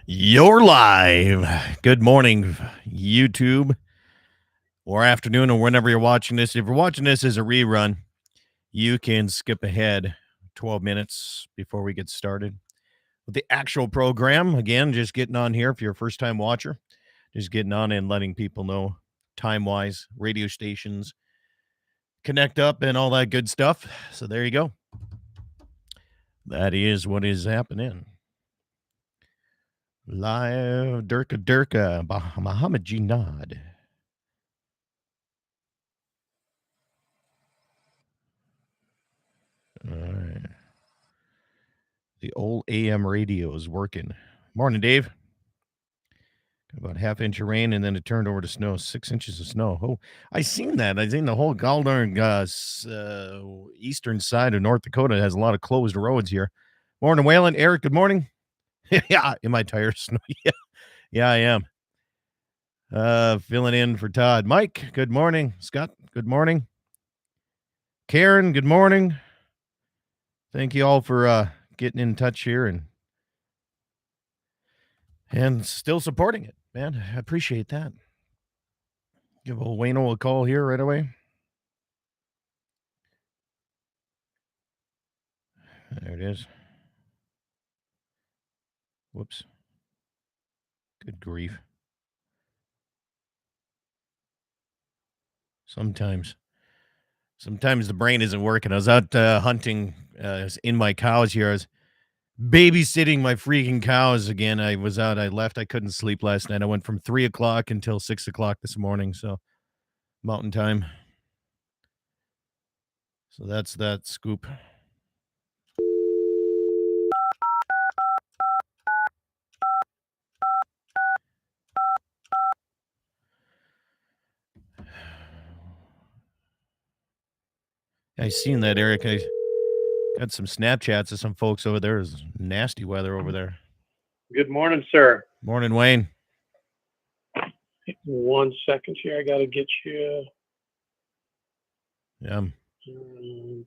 You're live. Good morning, YouTube, or afternoon, or whenever you're watching this. If you're watching this as a rerun, you can skip ahead 12 minutes before we get started with the actual program. Again, just getting on here if you're a first time watcher, just getting on and letting people know time wise, radio stations, connect up, and all that good stuff. So there you go. That is what is happening. Live Durka Muhammad Jinad. All right. The old AM radio is working. Morning, Dave. Got about half inch of rain, and then it turned over to snow. 6 inches of snow. Oh, I seen that. I seen the whole Galdern eastern side of North Dakota has a lot of closed roads here. Morning, Waylon. Eric, good morning. Yeah, am I tired? Snow? Yeah, I am. Filling in for Todd. Mike, good morning. Scott, good morning. Karen, good morning. Thank you all for getting in touch here and still supporting it, man. I appreciate that. Give old Wayno a call here right away. There it is. Whoops. Good grief. Sometimes the brain isn't working. I was out hunting in my cows here. I was babysitting my freaking cows again. I was out. I left. I couldn't sleep last night. I went from 3 o'clock until 6 o'clock this morning. So mountain time. So that's that scoop. I seen that, Eric. I got some Snapchats of some folks over there. It's nasty weather over there. Good morning, sir. Morning, Wayne. 1 second here. I got to get you. Yeah, I'm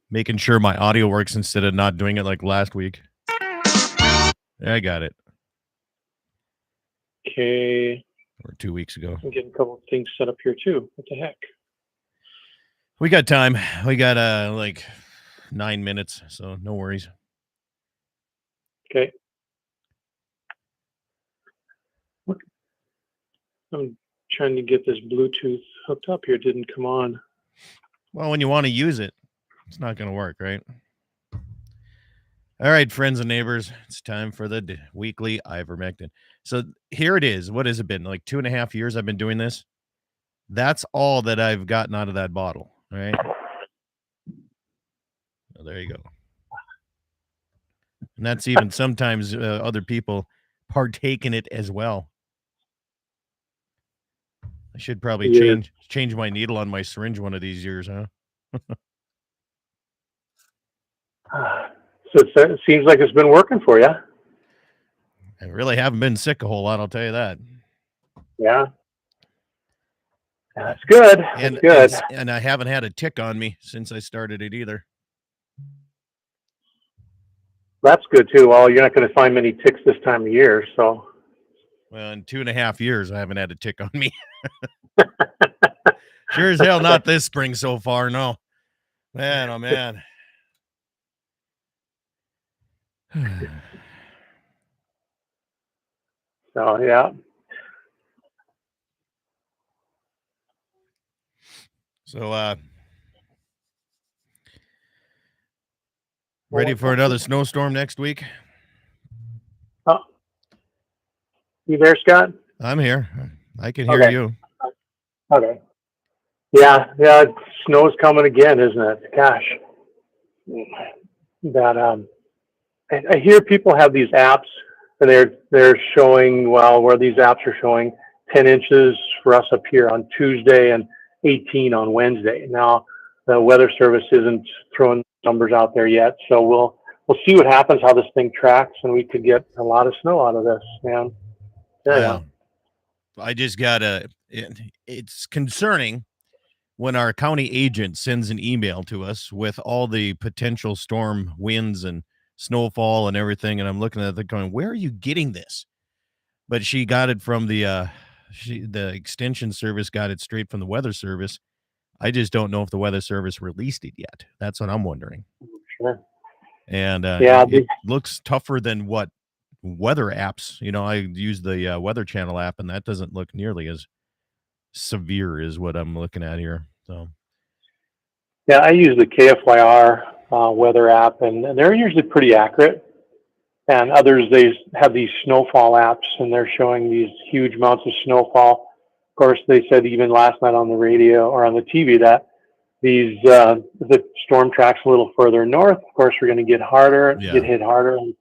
making sure my audio works instead of not doing it like last week. I got it. Okay. Or 2 weeks ago. I'm getting a couple of things set up here too. What the heck? We got time. We got like 9 minutes, so no worries. Okay. I'm trying to get this Bluetooth hooked up here. It didn't come on. Well, when you want to use it, it's not going to work, right? All right, friends and neighbors, it's time for the weekly ivermectin. So here it is. What has it been? Like 2.5 years I've been doing this. That's all that I've gotten out of that bottle. All right. Oh, there you go. And that's even sometimes other people partake in it as well. I should probably change my needle on my syringe one of these years, huh? So it seems like it's been working for you. I really haven't been sick a whole lot, I'll tell you that. Yeah. That's good. That's good. And I haven't had a tick on me since I started it either. That's good too. Well, you're not going to find many ticks this time of year, so. Well, in 2.5 years, I haven't had a tick on me. Sure as hell not this spring so far, no. Man, oh man. So, yeah. So, ready for another snowstorm next week? Oh. You there, Scott? I'm here. I can hear you. Okay. Yeah, snow's coming again, isn't it? Gosh. That I hear people have these apps and they're showing, well, where these apps are showing 10 inches for us up here on Tuesday and 18 on Wednesday. Now the weather service isn't throwing numbers out there yet, so we'll see what happens, how this thing tracks, and we could get a lot of snow out of this, man. Yeah. I just it's concerning when our county agent sends an email to us with all the potential storm winds and snowfall and everything, and I'm looking at it going, where are you getting this? but she got it from the extension service got it straight from the weather service. I just don't know if the weather service released it yet. That's what I'm wondering. Sure. And Yeah. it looks tougher than what weather apps. I use the Weather Channel app, and that doesn't look nearly as severe as what I'm looking at here. So Yeah, I use the KFYR weather app, and they're usually pretty accurate. And others, they have these snowfall apps, and they're showing these huge amounts of snowfall. Of course, they said even last night on the radio or on the TV that the storm track's a little further north. Of course, we're going to get yeah. hit harder. And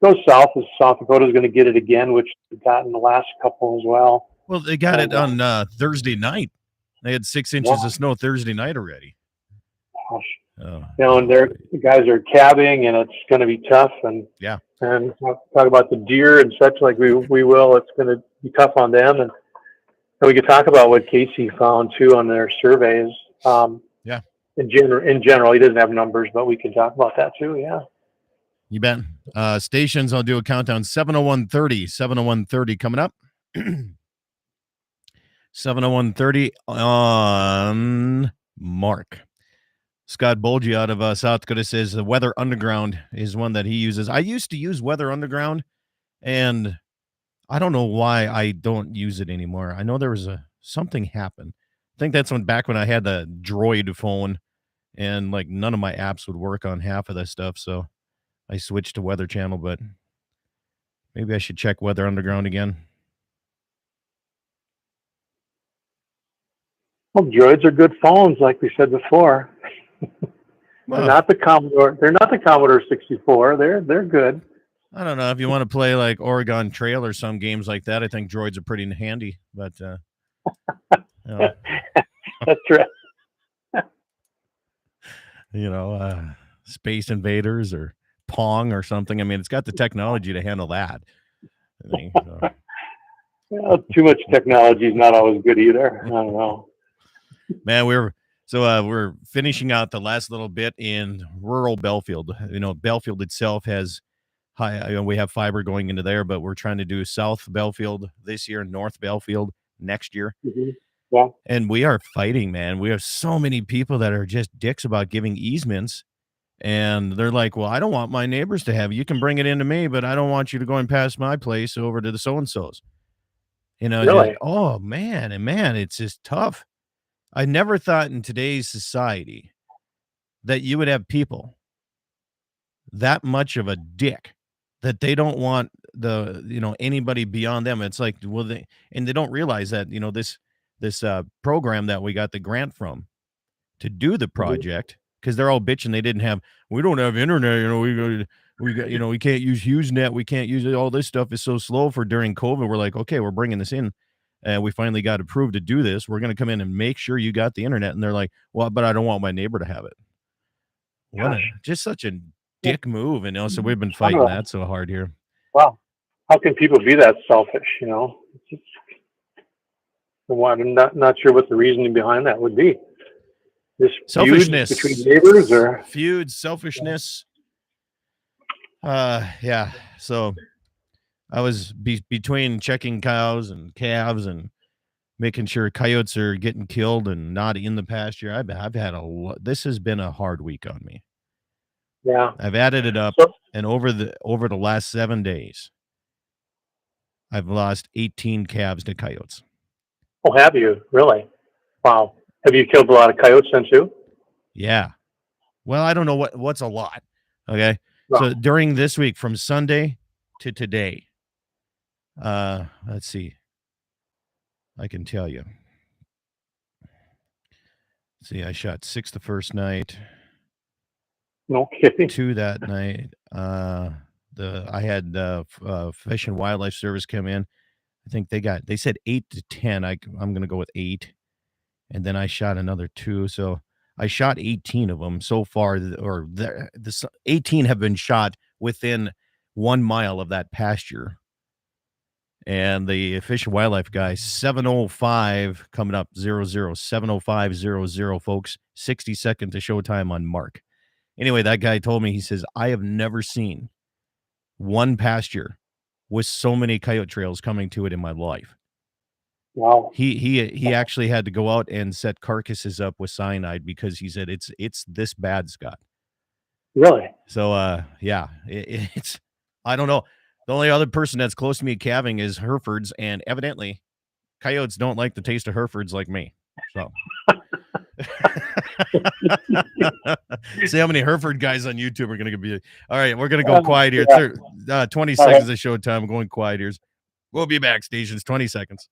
go south, as South Dakota is going to get it again, which we've gotten the last couple as well. Well, they got it And, on Thursday night. They had 6 inches yeah, of snow Thursday night already. gosh. Oh, And the guys are cabbing, and it's going to be tough. yeah. And talk about the deer and such like we will. It's going to be tough on them, and we could talk about what Casey found too on their surveys. Yeah. In general, he doesn't have numbers, but we can talk about that too. Yeah. You bet. Stations, I'll do a countdown. 701:30, 701:30 coming up. 701:30 on Mark. Scott Bolgi out of South Dakota says the Weather Underground is one that he uses. I used to use Weather Underground, and I don't know why I don't use it anymore. I know there was something happened. I think that's back when I had the Droid phone, and like none of my apps would work on half of that stuff. So I switched to Weather Channel, but maybe I should check Weather Underground again. Well, droids are good phones, like we said before. Well, They're not the Commodore. They're not the Commodore 64. They're good. I don't know if you want to play like Oregon Trail or some games like that. I think droids are pretty handy, but That's right. Space Invaders or Pong or something. I mean, it's got the technology to handle that. I think, so. Well, too much technology is not always good either. I don't know. Man, we're finishing out the last little bit in rural Belfield. Belfield itself has high. We have fiber going into there, but we're trying to do South Belfield this year, North Belfield next year. Mm-hmm. Yeah. And we are fighting, man. We have so many people that are just dicks about giving easements. And they're like, well, I don't want my neighbors to have it. You can bring it into me, but I don't want you to go and pass my place over to the so-and-sos. Really? Oh, man. And man, it's just tough. I never thought in today's society that you would have people that much of a dick that they don't want anybody beyond them. It's like, well, they don't realize that, this program that we got the grant from to do the project, because they're all bitching we don't have internet, we got, we can't use HughesNet, we can't use it, all this stuff is so slow for during COVID. We're like, okay, we're bringing this in, and we finally got approved to do this. We're going to come in and make sure you got the internet. And they're like, well, but I don't want my neighbor to have it. Just such a dick move. And so we've been fighting that so hard here. Wow. How can people be that selfish? I'm not sure what the reasoning behind that would be. This Selfishness between neighbors, or feuds, selfishness. Yeah. So I was between checking cows and calves and making sure coyotes are getting killed and not in the pasture. I've had this has been a hard week on me. Yeah. I've added it up, and over the last 7 days, I've lost 18 calves to coyotes. Oh, have you? Really? Wow. Have you killed a lot of coyotes then too? Yeah. Well, I don't know what's a lot. Okay. Wow. So during this week, from Sunday to today, let's see. I can tell you. See, I shot 6 the first night. No kidding. 2 that night. I had Fish and Wildlife Service come in. I think they said 8 to 10. I'm going to go with 8. And then I shot another 2. So I shot 18 of them so far, or the 18 have been shot within 1 mile of that pasture. And the Fish and Wildlife guy, 7:05 coming up, 00, 7:05:00, folks. 60 second to showtime on Mark. Anyway, that guy told me, he says, I have never seen one pasture with so many coyote trails coming to it in my life. Wow. He actually had to go out and set carcasses up with cyanide because he said it's this bad, Scott. Really? So yeah, it's I don't know. The only other person that's close to me calving is Herefords, and evidently coyotes don't like the taste of Herefords like me. So see how many Hereford guys on YouTube are going to be. All right, we're going to go quiet here. 20 seconds of show time. Going quiet here. We'll be back, stations. 20 seconds.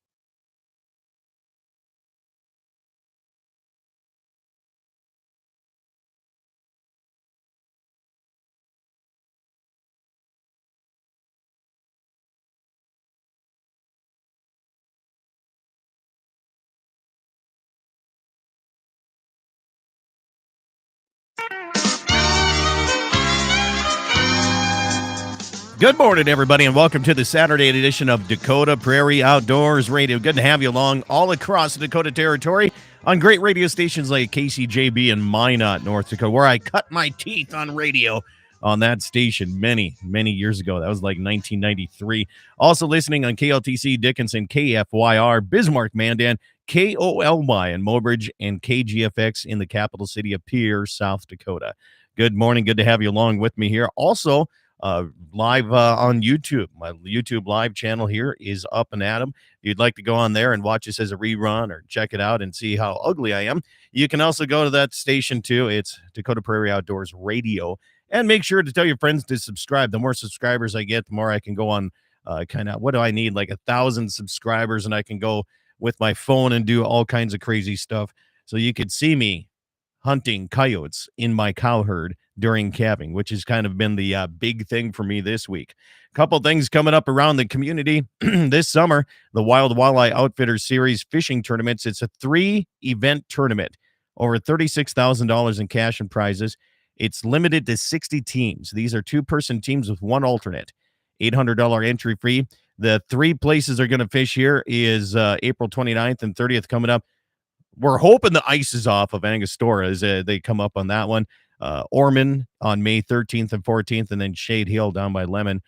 Good morning, everybody, and welcome to the Saturday edition of Dakota Prairie Outdoors Radio. Good to have you along all across the Dakota Territory on great radio stations like KCJB and Minot, North Dakota, where I cut my teeth on radio on that station many, many years ago. That was like 1993. Also listening on KLTC Dickinson, KFYR, Bismarck, Mandan, KOLY in Mobridge, and KGFX in the capital city of Pierre, South Dakota. Good morning. Good to have you along with me here. Also, live on YouTube. My YouTube live channel here is up and at 'em. If you'd like to go on there and watch this as a rerun or check it out and see how ugly I am, you can also go to that station too. It's Dakota Prairie Outdoors Radio. And make sure to tell your friends to subscribe. The more subscribers I get, the more I can go on what do I need? Like 1,000 subscribers, and I can go with my phone and do all kinds of crazy stuff. So you could see me hunting coyotes in my cow herd during calving, which has kind of been the big thing for me this week. A couple things coming up around the community this summer. The Wild Walleye Outfitters Series fishing tournaments. It's a 3-event tournament, over $36,000 in cash and prizes. It's limited to 60 teams. These are 2-person teams with 1 alternate. $800 entry fee. The 3 places are going to fish here is April 29th and 30th coming up. We're hoping the ice is off of Angostura as they come up on that one. Ormond on May 13th and 14th, and then Shade Hill down by Lemon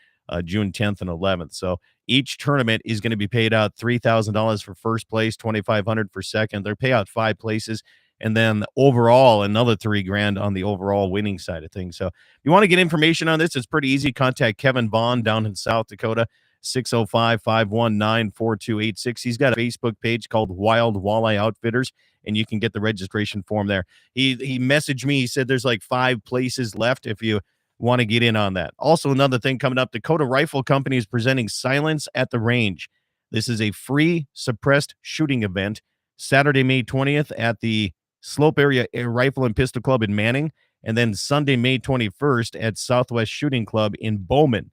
June 10th and 11th. So each tournament is going to be paid out $3,000 for first place, $2,500 for second. They pay out 5 places, and then overall another $3,000 on the overall winning side of things. So if you want to get information on this, it's pretty easy. Contact Kevin Vaughn down in South Dakota. 605-519-4286. He's got a Facebook page called Wild Walleye Outfitters, and you can get the registration form there. He messaged me. He said there's like 5 places left if you want to get in on that. Also, another thing coming up, Dakota Rifle Company is presenting Silence at the Range. This is a free suppressed shooting event Saturday, May 20th at the Slope Area Rifle and Pistol Club in Manning, and then Sunday, May 21st at Southwest Shooting Club in Bowman.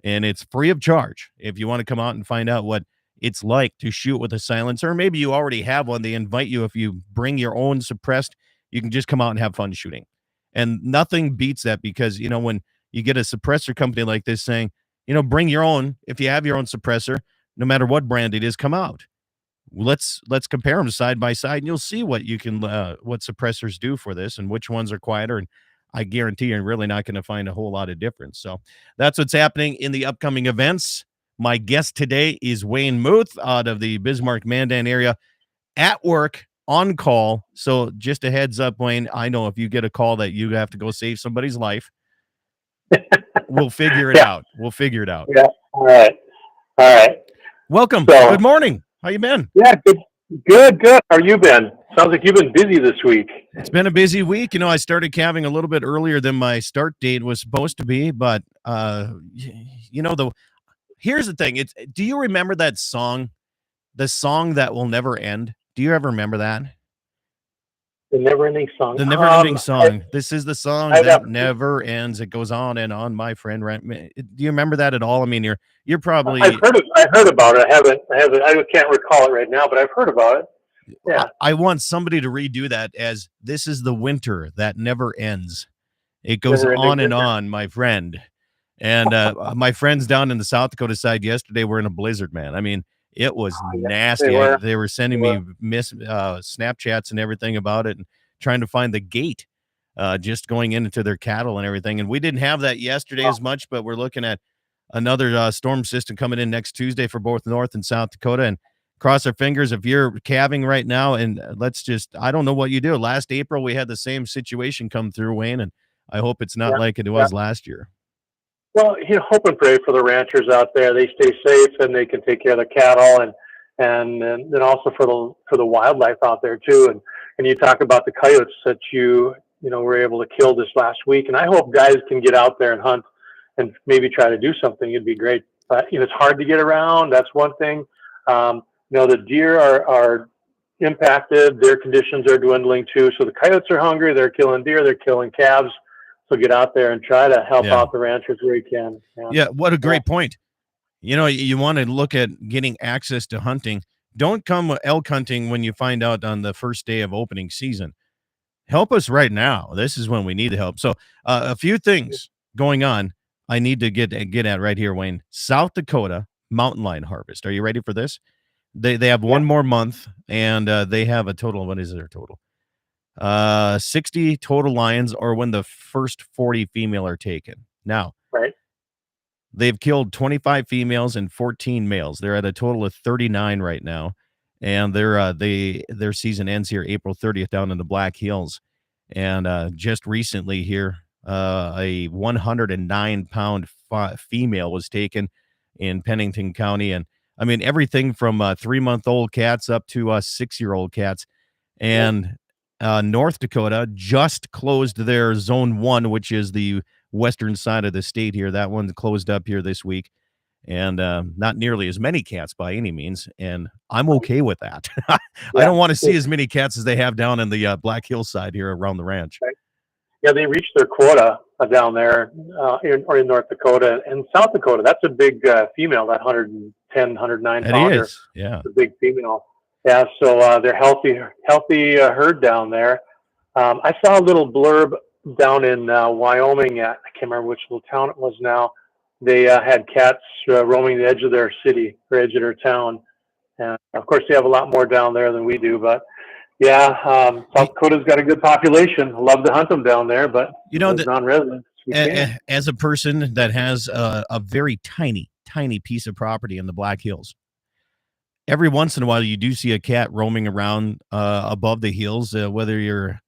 And it's free of charge. If you want to come out and find out what it's like to shoot with a silencer, maybe you already have one. They invite you. If you bring your own suppressed, you can just come out and have fun shooting. And nothing beats that, because, you know, when you get a suppressor company like this saying, you know, bring your own, if you have your own suppressor, no matter what brand it is, come out. Let's compare them side by side, and you'll see what you can, what suppressors do for this and which ones are quieter. And I guarantee you're really not going to find a whole lot of difference. So that's what's happening in the upcoming events. My guest today is Wayne Muth out of the Bismarck Mandan area, at work, on call. So just a heads up, Wayne, I know if you get a call that you have to go save somebody's life, we'll figure it out. We'll figure it out. Yeah. All right. Welcome. So, good morning. How you been? Yeah, good. How you been? Sounds like you've been busy this week. It's been a busy week. You know, I started calving a little bit earlier than my start date was supposed to be, but you know, here's the thing. Do you remember that song, the song that will never end? Do you ever remember that? The never-ending song. The never-ending song. This is the song that never ends. It goes on and on, my friend. Do you remember that at all? I mean, you're probably. I've heard about it. I can't recall it right now, but I've heard about it. Yeah. I want somebody to redo that as "This is the winter that never ends." It goes on and on, my friend. And my friends down in the South Dakota side yesterday were in a blizzard, man. I mean, it was nasty. They were sending me Snapchats and everything about it, and trying to find the gate just going into their cattle and everything. And we didn't have that yesterday as much, but we're looking at another storm system coming in next Tuesday for both North and South Dakota. And cross our fingers if you're calving right now. And I don't know what you do. Last April, we had the same situation come through, Wayne, and I hope it's not Yeah, like it yeah. was last year. Well, hope and pray for the ranchers out there. They stay safe and they can take care of the cattle and then also for the wildlife out there too. And you talk about the coyotes that were able to kill this last week. And I hope guys can get out there and hunt and maybe try to do something. It'd be great. But it's hard to get around. That's one thing. The deer are impacted. Their conditions are dwindling too. So the coyotes are hungry. They're killing deer. They're killing calves. So get out there and try to help Yeah. out the ranchers where you can. Yeah. What a great point. You want to look at getting access to hunting. Don't come elk hunting when you find out on the first day of opening season. Help us right now. This is when we need the help. So a few things going on I need to get at right here, Wayne. South Dakota mountain lion harvest. Are you ready for this? They have one more month, and they have a total. What is their total? 60 total lions, or when the first 40 female are taken. Now, Right. they've killed 25 females and 14 males. They're at a total of 39 right now, and their season ends here April 30th down in the Black Hills. And just recently here, a 109-pound female was taken in Pennington County, and I mean everything from 3-month-old cats up to 6-year-old cats. And North Dakota just closed their Zone 1, which is the western side of the state here. That one closed up here this week, and not nearly as many cats by any means, and I'm okay with that. I don't want to see as many cats as they have down in the Black Hills side here around the ranch. Right. Yeah, they reached their quota down there in North Dakota and South Dakota. That's a big female, that 110, 109 pounder. It is, yeah. It's a big female. Yeah, so they're healthy herd down there. I saw a little blurb down in Wyoming. I can't remember which little town it was now. They had cats roaming the edge of their city or edge of their town. And of course, they have a lot more down there than we do. But yeah, South Dakota's got a good population. Love to hunt them down there, but as non-residents, as a person that has a very tiny piece of property in the Black Hills, every once in a while you do see a cat roaming around above the hills, whether you're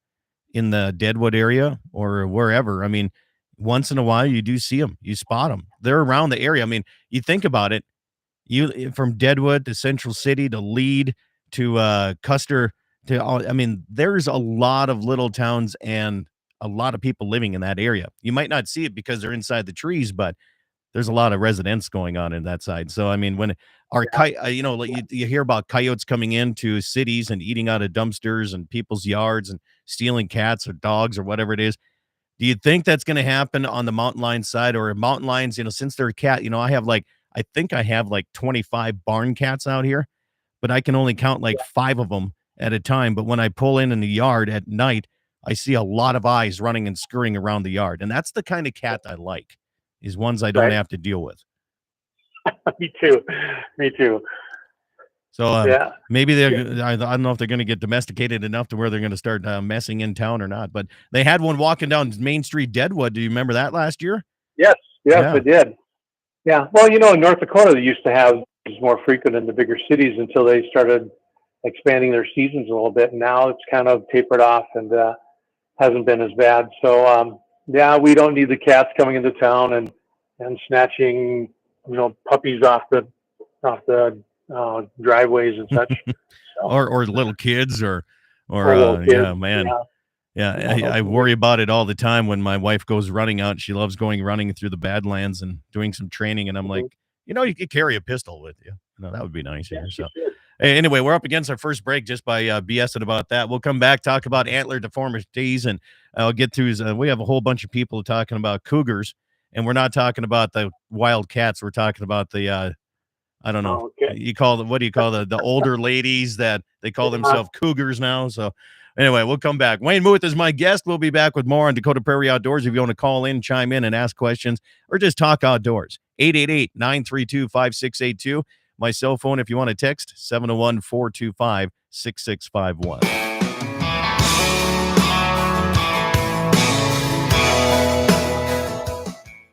in the Deadwood area or wherever. I mean, once in a while you do see them, you spot them. They're around the area. I mean, you think about it, you from Deadwood to Central City to Lead to Custer I mean, there's a lot of little towns and a lot of people living in that area. You might not see it because they're inside the trees, but there's a lot of residents going on in that side. So, I mean, when you hear about coyotes coming into cities and eating out of dumpsters and people's yards and stealing cats or dogs or whatever it is. Do you think that's going to happen on the mountain lion side, or mountain lions, since they're a cat, I think I have like 25 barn cats out here, but I can only count like 5 of them at a time. But when I pull in the yard at night, I see a lot of eyes running and scurrying around the yard. And that's the kind of cat I like, is ones I don't have to deal with. Me too. So maybe I don't know if they're going to get domesticated enough to where they're going to start messing in town or not. But they had one walking down Main Street, Deadwood. Do you remember that last year? Yes, I did. Yeah. Well, in North Dakota, they used to have these more frequent in the bigger cities until they started expanding their seasons a little bit. And now it's kind of tapered off and hasn't been as bad. So, we don't need the cats coming into town and snatching, puppies off the driveways and such. or little kids or little kids. Yeah, man. Yeah, I worry about it all the time when my wife goes running out. She loves going running through the Badlands and doing some training. And I'm like, you could carry a pistol with you. That would be nice here. So anyway, we're up against our first break just by BSing about that. We'll come back, talk about antler deformities, and I'll get to we have a whole bunch of people talking about cougars, and we're not talking about the wild cats. We're talking about the I don't know. You call them, what do you call the older ladies that they call themselves cougars now? So anyway, we'll come back. Wayne Muth is my guest. We'll be back with more on Dakota Prairie Outdoors. If you want to call in, chime in, and ask questions, or just talk outdoors, 888-932-5682. My cell phone, if you want to text, 701-425-6651.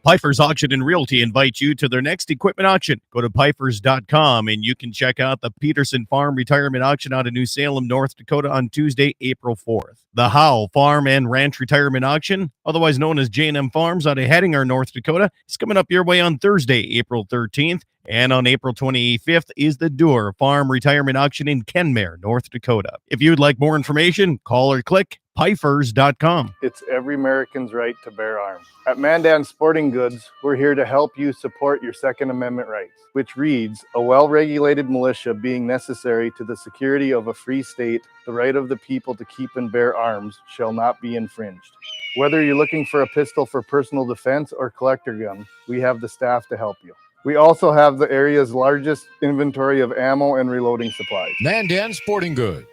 Piper's Auction and Realty invites you to their next equipment auction. Go to pipers.com and you can check out the Peterson Farm Retirement Auction out of New Salem, North Dakota on Tuesday, April 4th. The Howe Farm and Ranch Retirement Auction, otherwise known as J&M Farms out of Hettinger, North Dakota, is coming up your way on Thursday, April 13th. And on April 25th is the Doer Farm Retirement Auction in Kenmare, North Dakota. If you'd like more information, call or click pifers.com. It's every American's right to bear arms. At Mandan Sporting Goods, we're here to help you support your Second Amendment rights, which reads, a well-regulated militia being necessary to the security of a free state, the right of the people to keep and bear arms shall not be infringed. Whether you're looking for a pistol for personal defense or collector gun, we have the staff to help you. We also have the area's largest inventory of ammo and reloading supplies. Mandan Sporting Goods,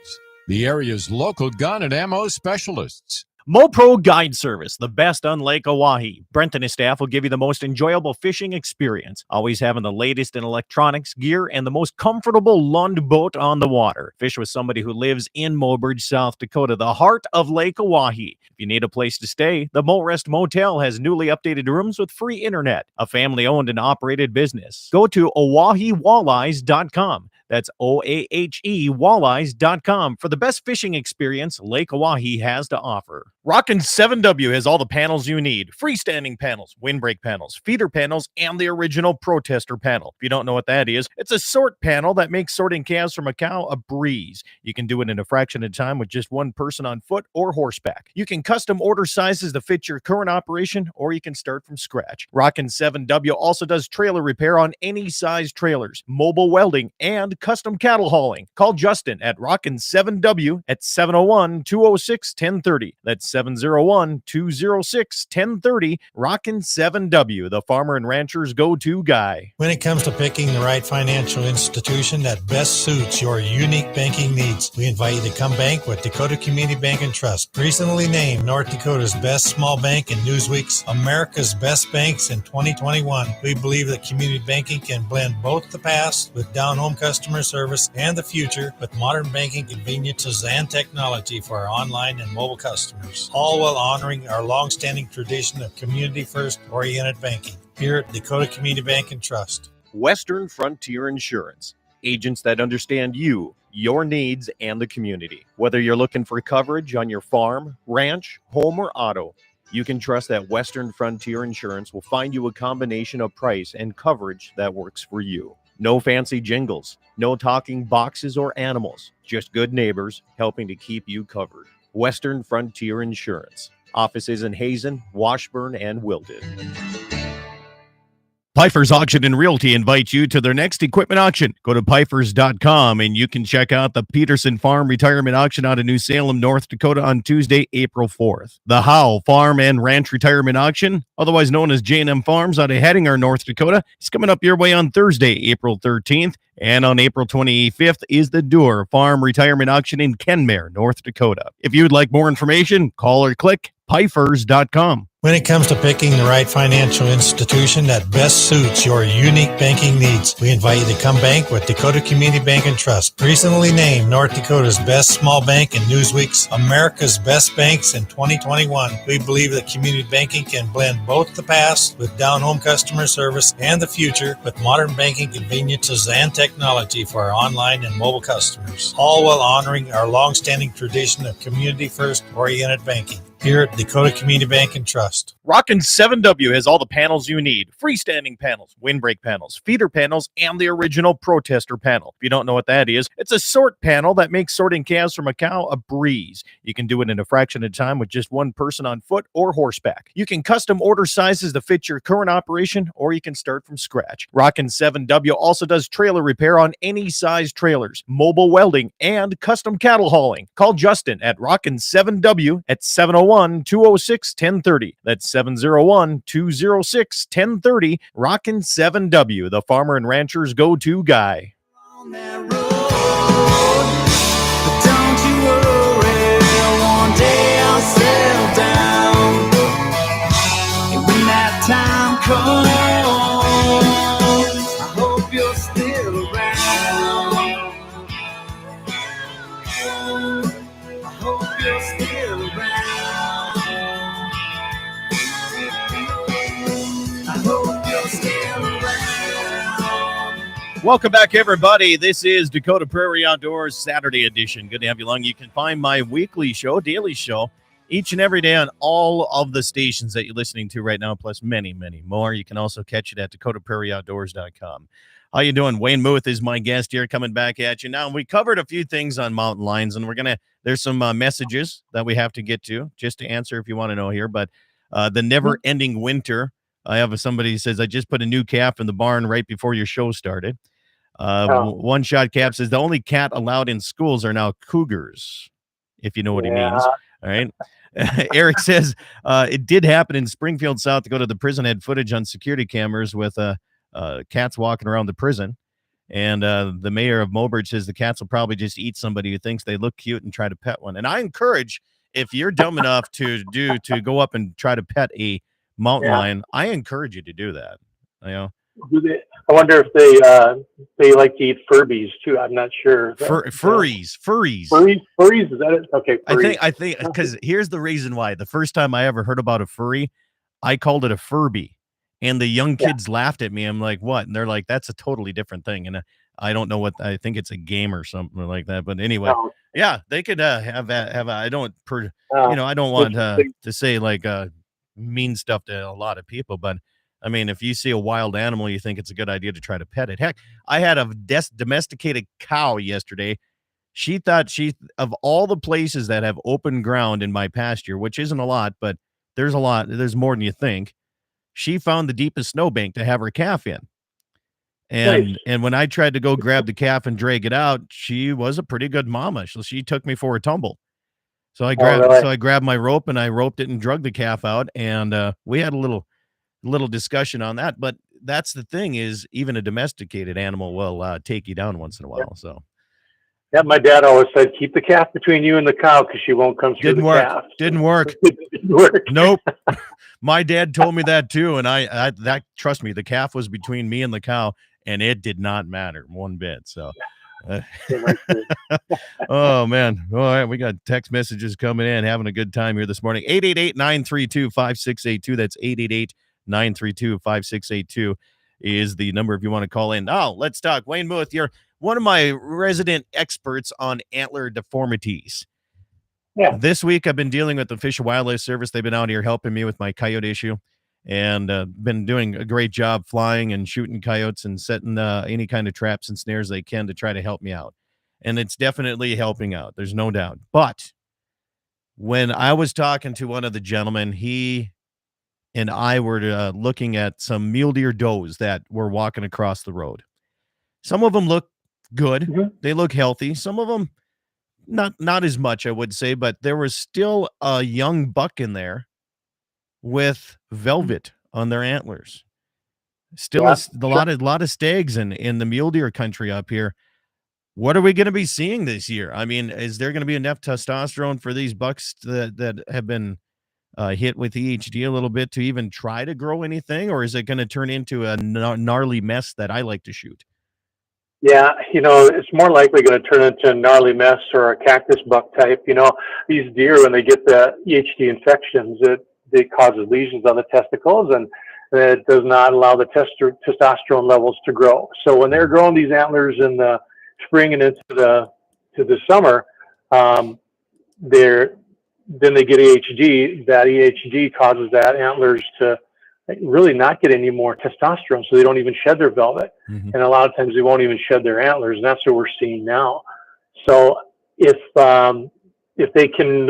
the area's local gun and ammo specialists. MoPro Guide Service, the best on Lake Oahe. Brent and his staff will give you the most enjoyable fishing experience, always having the latest in electronics, gear, and the most comfortable Lund boat on the water. Fish with somebody who lives in Mobridge, South Dakota, the heart of Lake Oahe. If you need a place to stay, the Mo Rest Motel has newly updated rooms with free internet, a family-owned and operated business. Go to OaheWalleyes.com. That's OAHE Walleyes.com for the best fishing experience Lake Oahe has to offer. Rockin' 7W has all the panels you need. Freestanding panels, windbreak panels, feeder panels, and the original protester panel. If you don't know what that is, it's a sort panel that makes sorting calves from a cow a breeze. You can do it in a fraction of time with just one person on foot or horseback. You can custom order sizes to fit your current operation, or you can start from scratch. Rockin' 7W also does trailer repair on any size trailers, mobile welding, and custom cattle hauling. Call Justin at Rockin' 7W at 701-206-1030. That's 701-206-1030. Rockin' 7W, the farmer and rancher's go-to guy. When it comes to picking the right financial institution that best suits your unique banking needs, we invite you to come bank with Dakota Community Bank and Trust. Recently named North Dakota's best small bank in Newsweek's America's Best Banks in 2021, we believe that community banking can blend both the past with down-home customer service and the future with modern banking conveniences and technology for our online and mobile customers, all while honoring our long-standing tradition of community-first oriented banking here at Dakota Community Bank and Trust. Western Frontier Insurance. Agents that understand you, your needs, and the community. Whether you're looking for coverage on your farm, ranch, home, or auto, you can trust that Western Frontier Insurance will find you a combination of price and coverage that works for you. No fancy jingles, no talking boxes or animals, just good neighbors helping to keep you covered. Western Frontier Insurance. Offices in Hazen, Washburn, and Wilton. Piper's Auction and Realty invites you to their next equipment auction. Go to pipers.com and you can check out the Peterson Farm Retirement Auction out of New Salem, North Dakota on Tuesday, April 4th. The Howe Farm and Ranch Retirement Auction, otherwise known as J&M Farms out of Hettinger, North Dakota, is coming up your way on Thursday, April 13th. And on April 25th is the Doer Farm Retirement Auction in Kenmare, North Dakota. If you'd like more information, call or click pifers.com. When it comes to picking the right financial institution that best suits your unique banking needs, we invite you to come bank with Dakota Community Bank and Trust. Recently named North Dakota's best small bank in Newsweek's America's Best Banks in 2021, we believe that community banking can blend both the past with down-home customer service and the future with modern banking conveniences and technology for our online and mobile customers, all while honoring our long-standing tradition of community-first oriented banking here at Dakota Community Bank and Trust. Rockin' 7W has all the panels you need. Freestanding panels, windbreak panels, feeder panels, and the original protester panel. If you don't know what that is, it's a sort panel that makes sorting calves from a cow a breeze. You can do it in a fraction of time with just one person on foot or horseback. You can custom order sizes to fit your current operation, or you can start from scratch. Rockin' 7W also does trailer repair on any size trailers, mobile welding, and custom cattle hauling. Call Justin at Rockin' 7W at 701-206-1030. That's 701-206-1030. Rockin' 7W, the farmer and rancher's go-to guy. On that road, but don't you worry, one day I'll settle down. And when that time comes, I hope you're still around. I hope you're still around. I Welcome back, everybody. This is Dakota Prairie Outdoors Saturday edition. Good to have you along. You can find my weekly show, daily show, each and every day on all of the stations that you're listening to right now, plus many, many more. You can also catch it at dakotaprairieoutdoors.com. How you doing? Wayne Muth is my guest here, coming back at you. Now, we covered a few things on mountain lions, and there's some messages that we have to get to just to answer if you want to know here, but the never-ending winter. I have somebody who says, I just put a new calf in the barn right before your show started. One shot cap says the only cat allowed in schools are now cougars, if you know what he means. All right. Eric says it did happen in Springfield, South Dakota. The prison had footage on security cameras with cats walking around the prison. And the mayor of Mobridge says the cats will probably just eat somebody who thinks they look cute and try to pet one. And I encourage, if you're dumb enough to go up and try to pet a mountain lion, I encourage you to do that. You know. I wonder if they like to eat Furbies too. I'm not sure. Furries. Furries, is that it? Okay. Furries. I think because here's the reason why. The first time I ever heard about a furry, I called it a Furby, and the young kids laughed at me. I'm like, what? And they're like, that's a totally different thing. And I don't know what. I think it's a game or something like that. But anyway, yeah, they could have. I don't want to say like mean stuff to a lot of people, but. I mean, if you see a wild animal, you think it's a good idea to try to pet it. Heck, I had a domesticated cow yesterday. She thought of all the places that have open ground in my pasture, which isn't a lot, but there's more than you think. She found the deepest snowbank to have her calf in. And when I tried to go grab the calf and drag it out, she was a pretty good mama. So she took me for a tumble. So I grabbed my rope and I roped it and drug the calf out. And we had a little discussion on that, but that's the thing is even a domesticated animal will take you down once in a while. So my dad always said, keep the calf between you and the cow because she won't come through the calf. Didn't work. Nope. My dad told me that too, and I trust me, the calf was between me and the cow, and it did not matter one bit. So oh man. All right, we got text messages coming in, having a good time here this morning. 888-932-5682. That's 888-932-5682 is the number if you want to call in. Now, let's talk. Wayne Muth, you're one of my resident experts on antler deformities. Yeah. This week, I've been dealing with the Fish and Wildlife Service. They've been out here helping me with my coyote issue and been doing a great job flying and shooting coyotes and setting any kind of traps and snares they can to try to help me out. And it's definitely helping out. There's no doubt. But when I was talking to one of the gentlemen, he and I were looking at some mule deer does that were walking across the road. Some of them look good. Mm-hmm. They look healthy. Some of them, not as much, I would say, but there was still a young buck in there with velvet on their antlers. Still a lot of stags in the mule deer country up here. What are we going to be seeing this year? I mean, is there going to be enough testosterone for these bucks that have been hit with EHD a little bit to even try to grow anything, or is it going to turn into a gnarly mess that I like to shoot? Yeah, it's more likely going to turn into a gnarly mess or a cactus buck type. These deer, when they get the EHD infections, it causes lesions on the testicles, and it does not allow the testosterone levels to grow. So when they're growing these antlers in the spring and into the summer, then they get EHD. That EHD causes that antlers to really not get any more testosterone, so they don't even shed their velvet. Mm-hmm. And a lot of times they won't even shed their antlers, and that's what we're seeing now. So if they can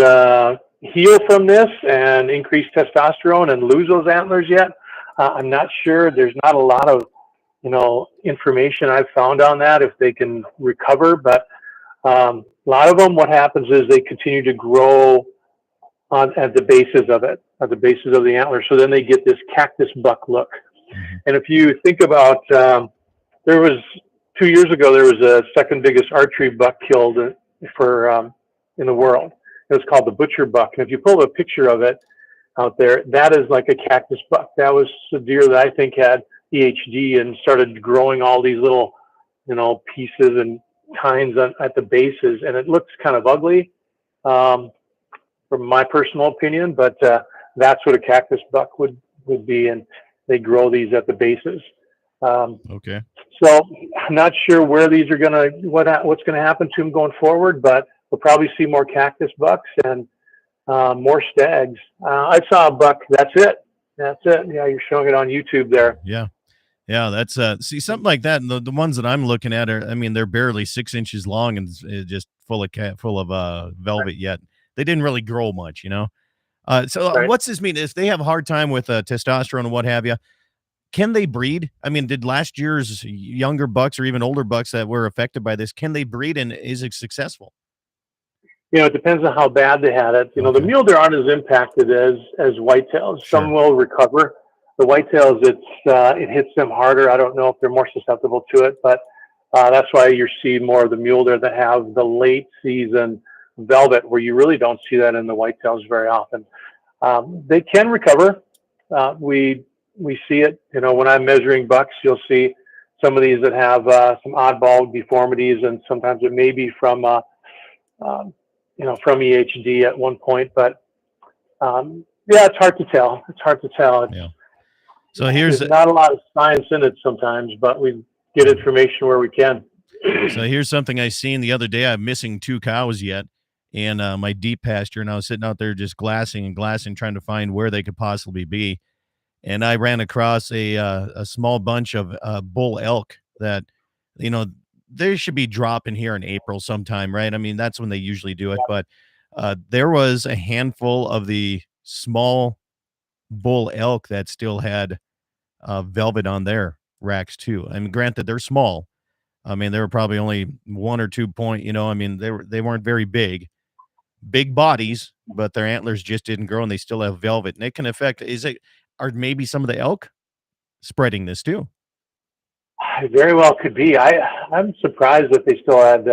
heal from this and increase testosterone and lose those antlers yet, I'm not sure. There's not a lot of information I've found on that if they can recover, but a lot of them, what happens is they continue to grow at the bases of the antler. So then they get this cactus buck look. Mm-hmm. And if you think about, 2 years ago, there was a second biggest archery buck killed in the world. It was called the butcher buck. And if you pull a picture of it out there, that is like a cactus buck. That was a deer that I think had EHD and started growing all these little, pieces and tines at the bases. And it looks kind of ugly. From my personal opinion, but that's what a cactus buck would be, and they grow these at the bases. Okay. So I'm not sure where these are what's going to happen to them going forward, but we'll probably see more cactus bucks and more stags. I saw a buck. That's it. Yeah, you're showing it on YouTube there. Yeah. Yeah, that's see something like that. And the ones that I'm looking at are, I mean, they're barely 6 inches long and just full of velvet yet. They didn't really grow much, you know. Right. What's this mean? If they have a hard time with testosterone and what have you, can they breed? I mean, did last year's younger bucks or even older bucks that were affected by this, can they breed and is it successful? It depends on how bad they had it. The Okay. mule deer aren't as impacted as whitetails. Sure. Some will recover. The whitetails, it hits them harder. I don't know if they're more susceptible to it, but that's why you're seeing more of the mule deer that have the late season velvet, where you really don't see that in the whitetails very often. They can recover. We see it. When I'm measuring bucks, you'll see some of these that have some oddball deformities, and sometimes it may be from from EHD at one point, but yeah, it's hard to tell. Yeah. So here's There's not a lot of science in it sometimes, but we get information where we can. here's something I seen the other day. I'm missing 2 cows yet in my deep pasture, and I was sitting out there just glassing, trying to find where they could possibly be. And I ran across a small bunch of bull elk that, they should be dropping here in April sometime, right? I mean, that's when they usually do it. But there was a handful of the small bull elk that still had velvet on their racks too. I mean, granted, they're small. I mean, they were probably only 1 or 2 point. I mean, they weren't very big bodies, but their antlers just didn't grow, and they still have velvet. And it can affect. Are maybe some of the elk spreading this too? Very well could be. I'm surprised that they still had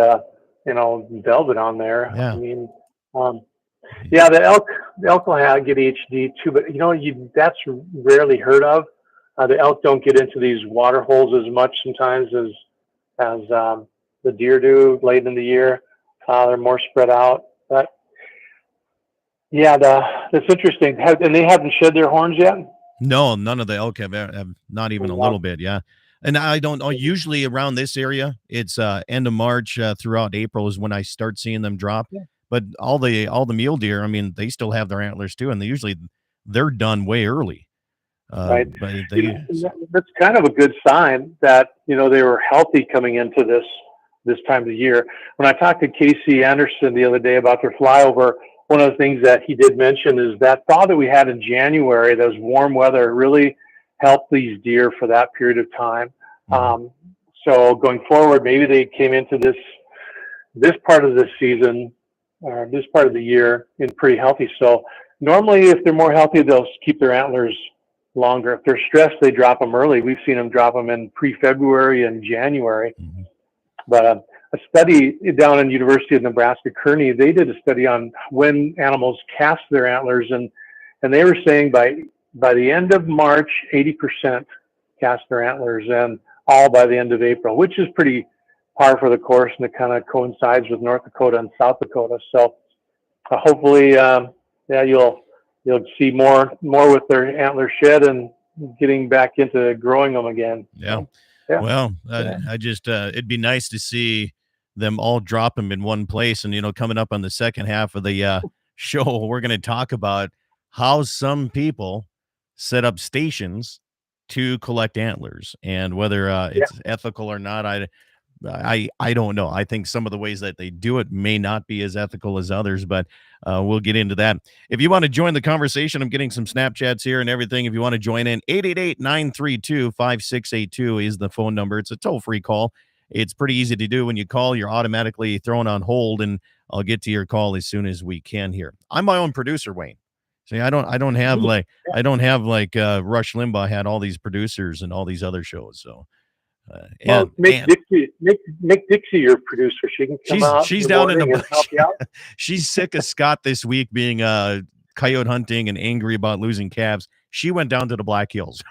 velvet on there. Yeah. I mean, yeah, the elk will get HD too, but that's rarely heard of. The elk don't get into these water holes as much sometimes as the deer do late in the year. They're more spread out, but yeah, that's interesting. And they haven't shed their horns yet? No, none of the elk have not even a little bit. Yeah. And I don't know. Usually around this area, it's end of March throughout April is when I start seeing them drop. Yeah. But all the mule deer, I mean, they still have their antlers too, and they're done way early. Right. But That's kind of a good sign that they were healthy coming into this time of the year. When I talked to Casey Anderson the other day about their flyover, one of the things that he did mention is that thaw that we had in January, those warm weather, really helped these deer for that period of time. Mm-hmm. So going forward, maybe they came into this part of the season or this part of the year in pretty healthy. So normally, if they're more healthy, they'll keep their antlers longer. If they're stressed, they drop them early. We've seen them drop them in pre-February and January. Mm-hmm. But a study down in University of Nebraska Kearney, they did a study on when animals cast their antlers, and they were saying by the end of March, 80% cast their antlers, and all by the end of April, which is pretty par for the course, and it kind of coincides with North Dakota and South Dakota. So hopefully, you'll see more with their antler shed and getting back into growing them again. Yeah. Yeah. Well, I just it'd be nice to see them all drop them in one place. And coming up on the second half of the show, we're going to talk about how some people set up stations to collect antlers, and whether it's ethical or not. I don't know. I think some of the ways that they do it may not be as ethical as others, but we'll get into that. If you want to join the conversation, I'm getting some Snapchats here and everything. If you want to join in, 888-932-5682 is the phone number. It's a toll-free call. It's pretty easy to do. When you call, you're automatically thrown on hold, and I'll get to your call as soon as we can here. I'm my own producer, Wayne. See, I don't have like Rush Limbaugh had all these producers and all these other shows. So make Dixie your producer. She can come out. She's down in and help you out. She's sick of Scott this week being coyote hunting and angry about losing calves. She went down to the Black Hills.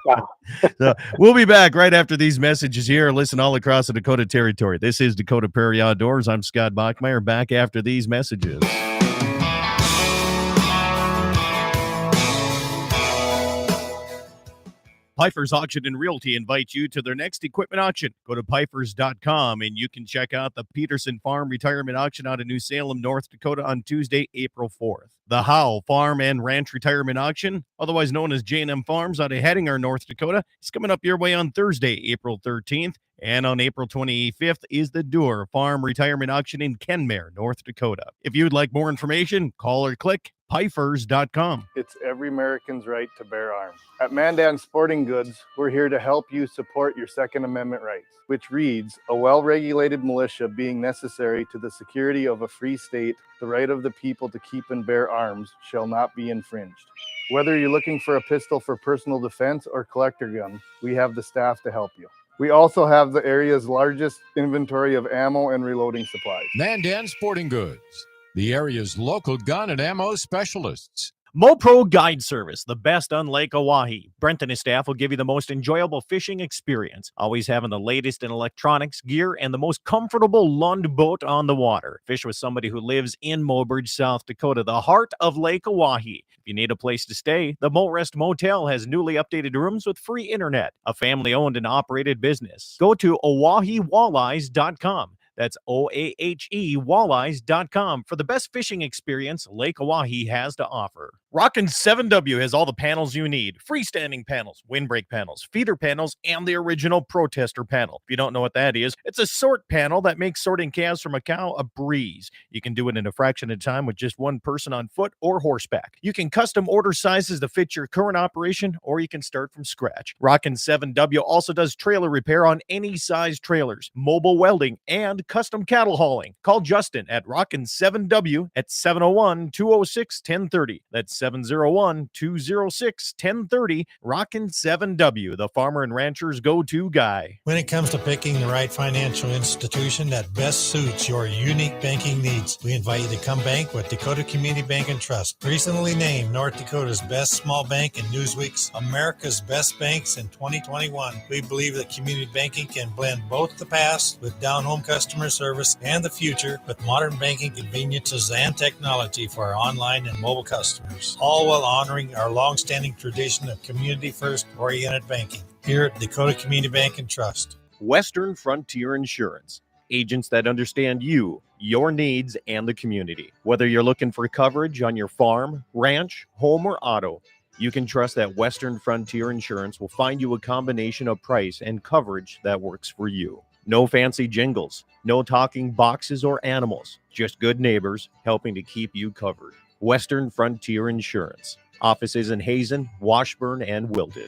Wow. So we'll be back right after these messages here. Listen all across the Dakota Territory. This is Dakota Prairie Outdoors. I'm Scott Bachmeyer. Back after these messages. Piper's Auction and Realty invites you to their next equipment auction. Go to pipers.com and you can check out the Peterson Farm Retirement Auction out of New Salem, North Dakota on Tuesday, April 4th. The Howe Farm and Ranch Retirement Auction, otherwise known as J&M Farms out of Hettinger, North Dakota, is coming up your way on Thursday, April 13th. And on April 25th is the Doer Farm Retirement Auction in Kenmare, North Dakota. If you'd like more information, call or click pifers.com. It's every American's right to bear arms. At Mandan Sporting Goods, we're here to help you support your Second Amendment rights, which reads, a well-regulated militia being necessary to the security of a free state, the right of the people to keep and bear arms shall not be infringed. Whether you're looking for a pistol for personal defense or collector gun, we have the staff to help you. We also have the area's largest inventory of ammo and reloading supplies. Mandan Sporting Goods, the area's local gun and ammo specialists. MoPro Guide Service, the best on Lake Oahe. Brent and his staff will give you the most enjoyable fishing experience, always having the latest in electronics, gear, and the most comfortable Lund boat on the water. Fish with somebody who lives in Mobridge, South Dakota, the heart of Lake Oahe. If you need a place to stay, the Mo Rest Motel has newly updated rooms with free internet, a family-owned and operated business. Go to OaheWalleyes.com. That's OAHE Walleyes.com for the best fishing experience Lake Oahe has to offer. Rockin' 7W has all the panels you need. Freestanding panels, windbreak panels, feeder panels, and the original protester panel. If you don't know what that is, it's a sort panel that makes sorting calves from a cow a breeze. You can do it in a fraction of time with just one person on foot or horseback. You can custom order sizes to fit your current operation, or you can start from scratch. Rockin' 7W also does trailer repair on any size trailers, mobile welding, and custom cattle hauling. Call Justin at Rockin' 7W at 701-206-1030. That's 701-206-1030. Rockin' 7W, the farmer and rancher's go-to guy. When it comes to picking the right financial institution that best suits your unique banking needs, we invite you to come bank with Dakota Community Bank and Trust. Recently named North Dakota's best small bank in Newsweek's America's Best Banks in 2021, we believe that community banking can blend both the past with down-home customer service and the future with modern banking conveniences and technology for our online and mobile customers, all while honoring our long-standing tradition of community-first oriented banking here at Dakota Community Bank and Trust. Western Frontier Insurance. Agents that understand you, your needs, and the community. Whether you're looking for coverage on your farm, ranch, home, or auto, you can trust that Western Frontier Insurance will find you a combination of price and coverage that works for you. No fancy jingles, no talking boxes or animals, just good neighbors helping to keep you covered. Western Frontier Insurance. Offices in Hazen, Washburn, and Wilton.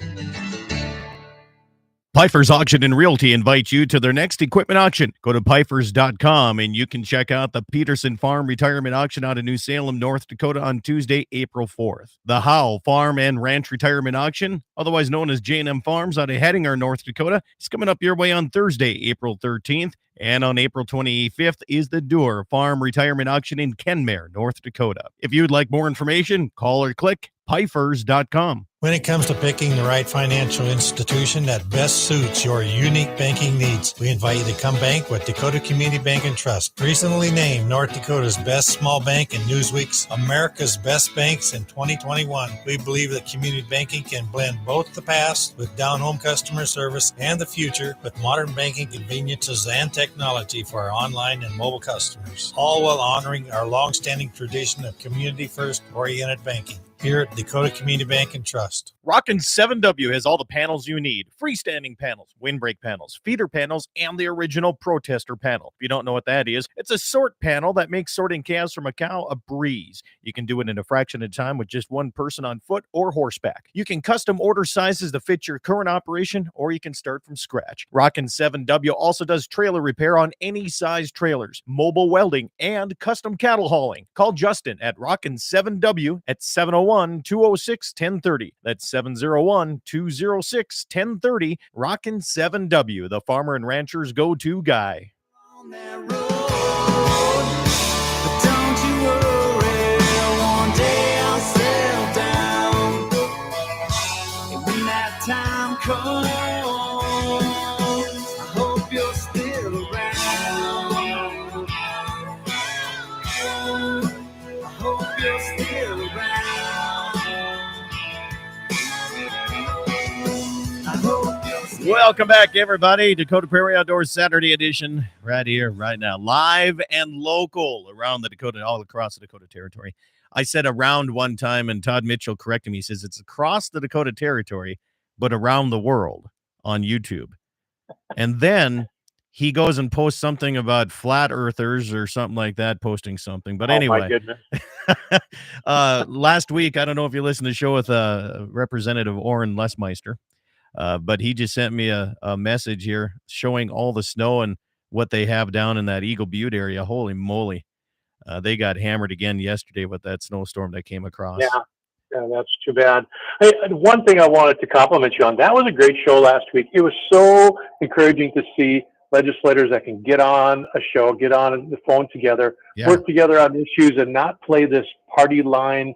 Piper's Auction and Realty invites you to their next equipment auction. Go to pipers.com and you can check out the Peterson Farm Retirement Auction out of New Salem, North Dakota on Tuesday, April 4th. The Howe Farm and Ranch Retirement Auction, otherwise known as J&M Farms out of Hettinger, North Dakota, is coming up your way on Thursday, April 13th. And on April 25th is the Doer Farm Retirement Auction in Kenmare, North Dakota. If you'd like more information, call or click pifers.com. When it comes to picking the right financial institution that best suits your unique banking needs, we invite you to come bank with Dakota Community Bank and Trust. Recently named North Dakota's best small bank in Newsweek's America's Best Banks in 2021, we believe that community banking can blend both the past with down-home customer service and the future with modern banking conveniences and technology for our online and mobile customers, all while honoring our long-standing tradition of community-first oriented banking here at Dakota Community Bank and Trust. Rockin' 7W has all the panels you need. Freestanding panels, windbreak panels, feeder panels, and the original protester panel. If you don't know what that is, it's a sort panel that makes sorting calves from a cow a breeze. You can do it in a fraction of time with just one person on foot or horseback. You can custom order sizes to fit your current operation, or you can start from scratch. Rockin' 7W also does trailer repair on any size trailers, mobile welding, and custom cattle hauling. Call Justin at Rockin' 7W at 701-206-1030. That's 701-206-1030. Rockin' 7W, the farmer and rancher's go-to guy. On that road, but don't you worry, one day I'll settle down. And when that time comes, I hope you're still around. I hope you're still around. I Welcome back, everybody. Dakota Prairie Outdoors Saturday edition, right here, right now, live and local around the Dakota, all across the Dakota Territory. I said around one time, and Todd Mitchell corrected me. He says it's across the Dakota Territory, but around the world on YouTube. And then he goes and posts something about flat earthers or something like that, posting something. But Oh, my anyway, goodness. last week, I don't know if you listened to the show with Representative Orrin Lesmeister. But he just sent me a message here showing all the snow and what they have down in that Eagle Butte area. Holy moly. They got hammered again yesterday with that snowstorm that came across. Yeah, that's too bad. Hey, one thing I wanted to compliment you on, that was a great show last week. It was so encouraging to see legislators that can get on a show, get on the phone together, work together on issues and not play this party line,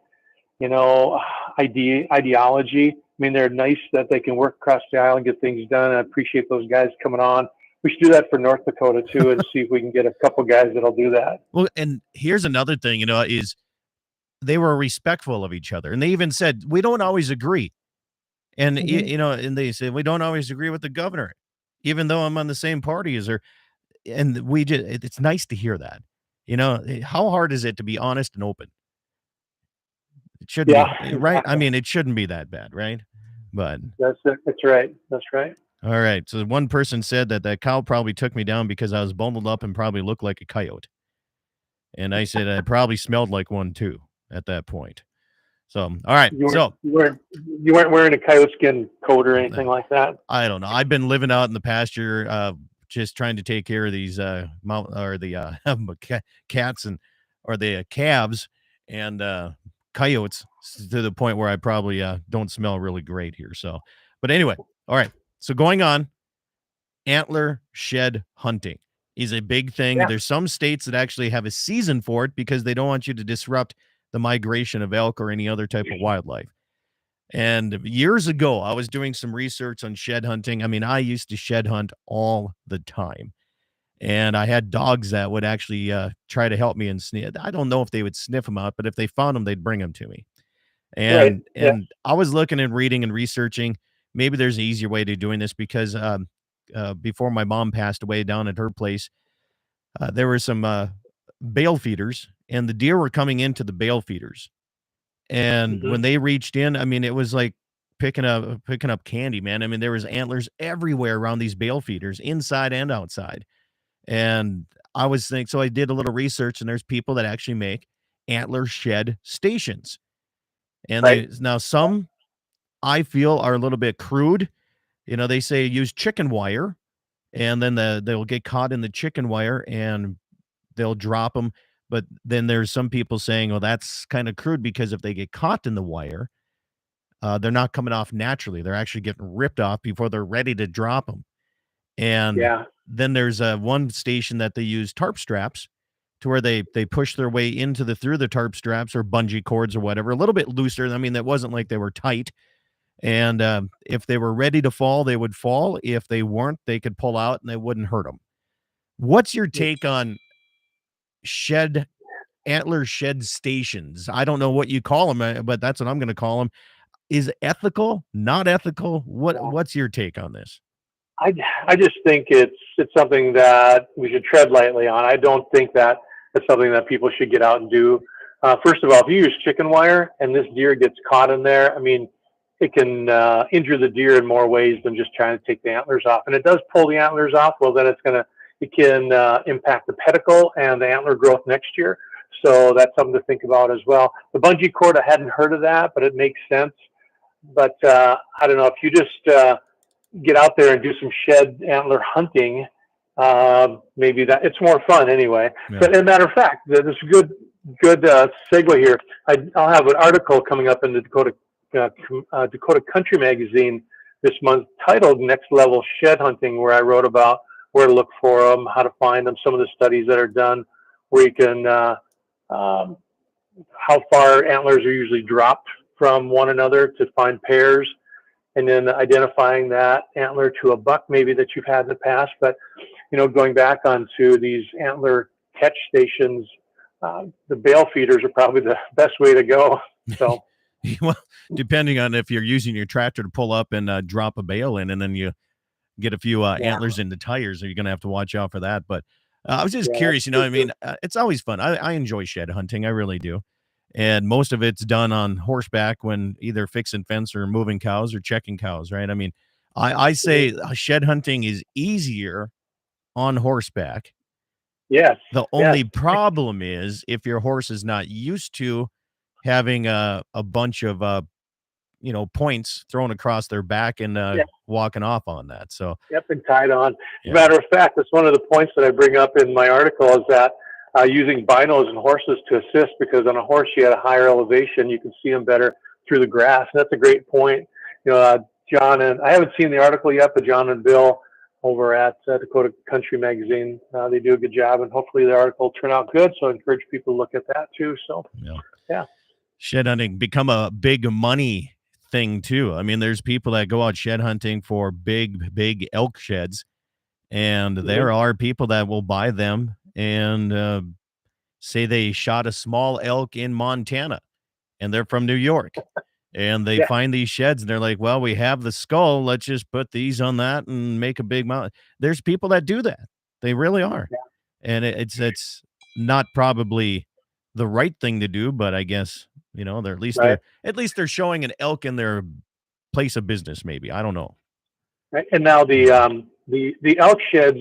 ideology. I mean, they're nice that they can work across the aisle and get things done. I appreciate those guys coming on. We should do that for North Dakota too, and see if we can get a couple guys that'll do that. Well, and here's another thing, is they were respectful of each other, and they even said we don't always agree, and and they said we don't always agree with the governor, even though I'm on the same party as her, and it's nice to hear that. How hard is it to be honest and open? It shouldn't be, right? I mean, it shouldn't be that bad, right? But that's it. That's right. That's right. All right. So one person said that cow probably took me down because I was bundled up and probably looked like a coyote. And I said I probably smelled like one too at that point. So, all right. You weren't wearing a coyote skin coat or anything like that? I don't know. I've been living out in the pasture, just trying to take care of these cats or the calves and coyotes to the point where I probably don't smell really great here. So, but anyway, all right. So going on, antler shed hunting is a big thing. Yeah. There's some states that actually have a season for it because they don't want you to disrupt the migration of elk or any other type of wildlife. And years ago, I was doing some research on shed hunting. I mean, I used to shed hunt all the time. And I had dogs that would actually try to help me and sniff. I don't know if they would sniff them out, but if they found them, they'd bring them to me. And I was looking and reading and researching. Maybe there's an easier way to doing this because before my mom passed away down at her place, there were some bale feeders, and the deer were coming into the bale feeders. And when they reached in, I mean, it was like picking up candy, man. I mean, there was antlers everywhere around these bale feeders, inside and outside. And I was thinking, so I did a little research, and there's people that actually make antler shed stations. And now some I feel are a little bit crude. They say use chicken wire, and then they'll get caught in the chicken wire and they'll drop them. But then there's some people saying, well, that's kind of crude because if they get caught in the wire, they're not coming off naturally. They're actually getting ripped off before they're ready to drop them. And then there's one station that they use tarp straps to where they push their way through the tarp straps or bungee cords or whatever, a little bit looser. I mean, that wasn't like they were tight. And if they were ready to fall, they would fall. If they weren't, they could pull out and they wouldn't hurt them. What's your take on antler shed stations? I don't know what you call them, but that's what I'm going to call them. Is it ethical? Not ethical? What's your take on this? I just think it's something that we should tread lightly on. I don't think that it's something that people should get out and do. First of all, if you use chicken wire and this deer gets caught in there, I mean, it can injure the deer in more ways than just trying to take the antlers off. And it does pull the antlers off. Well, then it can impact the pedicle and the antler growth next year. So that's something to think about as well. The bungee cord, I hadn't heard of that, but it makes sense. But I don't know, if you just get out there and do some shed antler hunting, maybe that it's more fun anyway. Yeah. But as a matter of fact, this is good segue here. I'll have an article coming up in the Dakota Country Magazine this month titled Next Level Shed Hunting, where I wrote about where to look for them, how to find them, some of the studies that are done, where you can, how far antlers are usually dropped from one another to find pairs, and then identifying that antler to a buck maybe that you've had in the past. But, going back onto these antler catch stations, the bale feeders are probably the best way to go. So. Well, depending on if you're using your tractor to pull up and drop a bale in, and then you get a few Yeah. antlers in the tires, or you're going to have to watch out for that. But I was just Yeah, curious, that's true, too. it's always fun. I enjoy shed hunting. I really do. And most of it's done on horseback when either fixing fence or moving cows or checking cows, right? I mean, I say shed hunting is easier on horseback. Yes, The yes, only problem is if your horse is not used to having a bunch of points thrown across their back and yeah, walking off on that. So yep, and tied on. As a yeah, matter of fact, that's one of the points that I bring up in my article is that using binos and horses to assist, because on a horse you at a higher elevation, you can see them better through the grass. And that's a great point. John, and I haven't seen the article yet, but John and Bill over at Dakota Country Magazine, they do a good job, and hopefully the article will turn out good. So I encourage people to look at that too. So yeah. yeah, Shed hunting become a big money thing too. I mean, there's people that go out shed hunting for big elk sheds, and there are people that will buy them and say they shot a small elk in Montana, and they're from New York. And they yeah, find these sheds and they're like, well, we have the skull. Let's just put these on that and make a big mountain. There's people that do that. They really are. yeah. And it's not probably the right thing to do, but I guess, they're Right. at least they're showing an elk in their place of business, maybe. I don't know. Right. And now the elk sheds,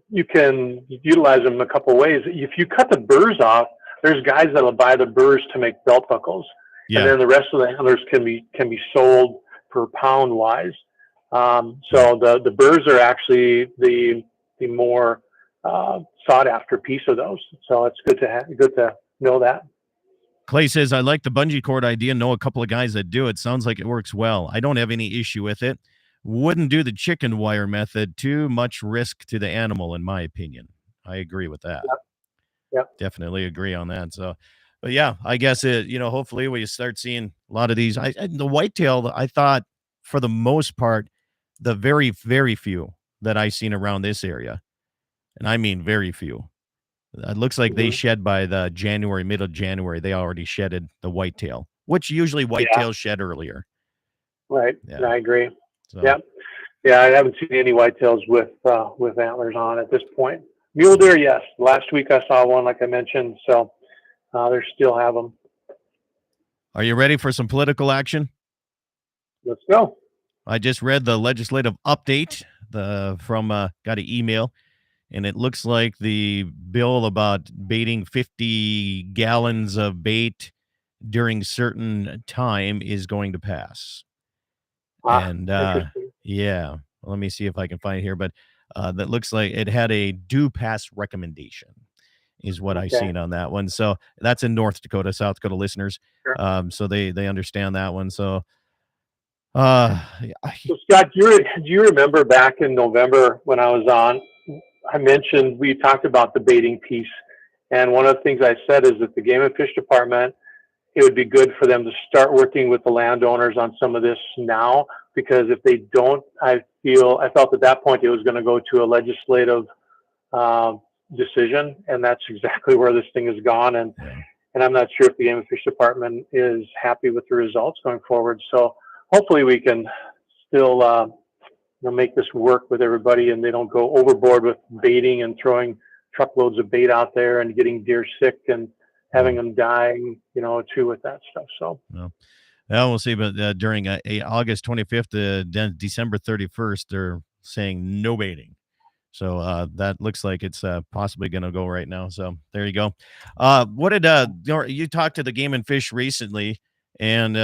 you can utilize them in a couple of ways. If you cut the burrs off, there's guys that'll buy the burrs to make belt buckles, and Yeah. then the rest of the antlers can be sold per pound wise. So the burrs are actually the more sought after piece of those. So it's good to know that. Clay says, I like the bungee cord idea. Know a couple of guys that do it. Sounds like it works well. I don't have any issue with it. Wouldn't do the chicken wire method. Too much risk to the animal, in my opinion. I agree with that. Yep. Definitely agree on that. So, but yeah, I guess hopefully we start seeing a lot of these. The whitetail, I thought for the most part, the very, very few that I seen around this area, and I mean very few. It looks like they shed by the middle of January. They already shedded the whitetail, which usually whitetails shed earlier. Right. Yeah. I agree. So, Yeah. Yeah. I haven't seen any whitetails with antlers on at this point. Mule deer, yes. Last week I saw one, like I mentioned. So they still have them. Are you ready for some political action? Let's go. I just read the legislative update got an email, and it looks like the bill about baiting 50 gallons of bait during certain time is going to pass. And yeah, let me see if I can find it here. But that looks like it had a due pass recommendation is what I seen on that one. So that's in North Dakota, South Dakota listeners. Sure. So they understand that one. So So Scott, do you remember back in November when I was on, we talked about the baiting piece. And one of the things I said is that the Game and Fish Department, it would be good for them to start working with the landowners on some of this now, because if they don't, I felt at that point it was going to go to a legislative decision, and that's exactly where this thing has gone. And I'm not sure if the Game and Fish Department is happy with the results going forward. So hopefully we can still make this work with everybody, and they don't go overboard with baiting and throwing truckloads of bait out there and getting deer sick and having them dying, too, with that stuff. So, well, we'll see. But during August 25th to December 31st, they're saying no baiting. So that looks like it's possibly going to go right now. So there you go. What did you talked to the Game and Fish recently, and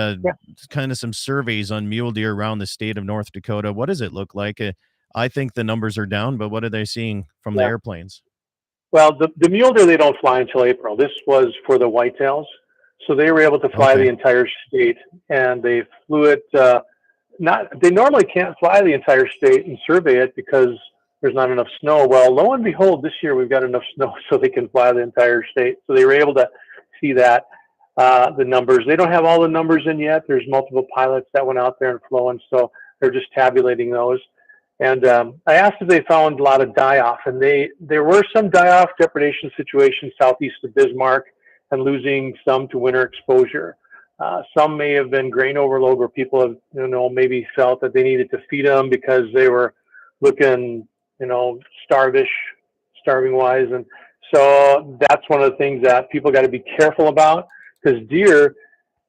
kind of some surveys on mule deer around the state of North Dakota? What does it look like? I think the numbers are down, but what are they seeing from the airplanes? Well, the mule deer, they don't fly until April. This was for the whitetails. So they were able to fly the entire state, and they flew it. They normally can't fly the entire state and survey it because there's not enough snow. Well, lo and behold, this year we've got enough snow so they can fly the entire state. So they were able to see that. The numbers, they don't have all the numbers in yet. There's multiple pilots that went out there and flown, so they're just tabulating those. And I asked if they found a lot of die-off, and there were some die-off depredation situations southeast of Bismarck and losing some to winter exposure. Some may have been grain overload where people have, maybe felt that they needed to feed them because they were looking, starving wise. And so that's one of the things that people got to be careful about, because deer,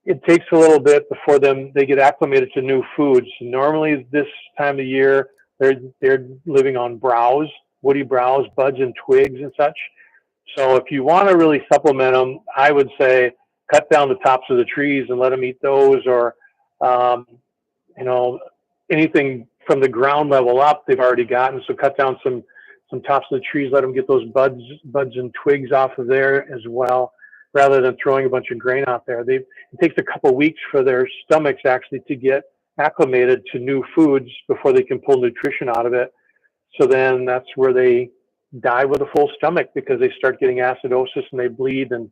it takes a little bit before they get acclimated to new foods. Normally this time of year, they're living on browse, woody browse, buds and twigs and such. So if you want to really supplement them, I would say cut down the tops of the trees and let them eat those, or um, anything from the ground level up they've already gotten. So cut down some tops of the trees, let them get those buds and twigs off of there as well, rather than throwing a bunch of grain out there. It takes a couple of weeks for their stomachs actually to get acclimated to new foods before they can pull nutrition out of it. So then that's where they die with a full stomach, because they start getting acidosis and they bleed and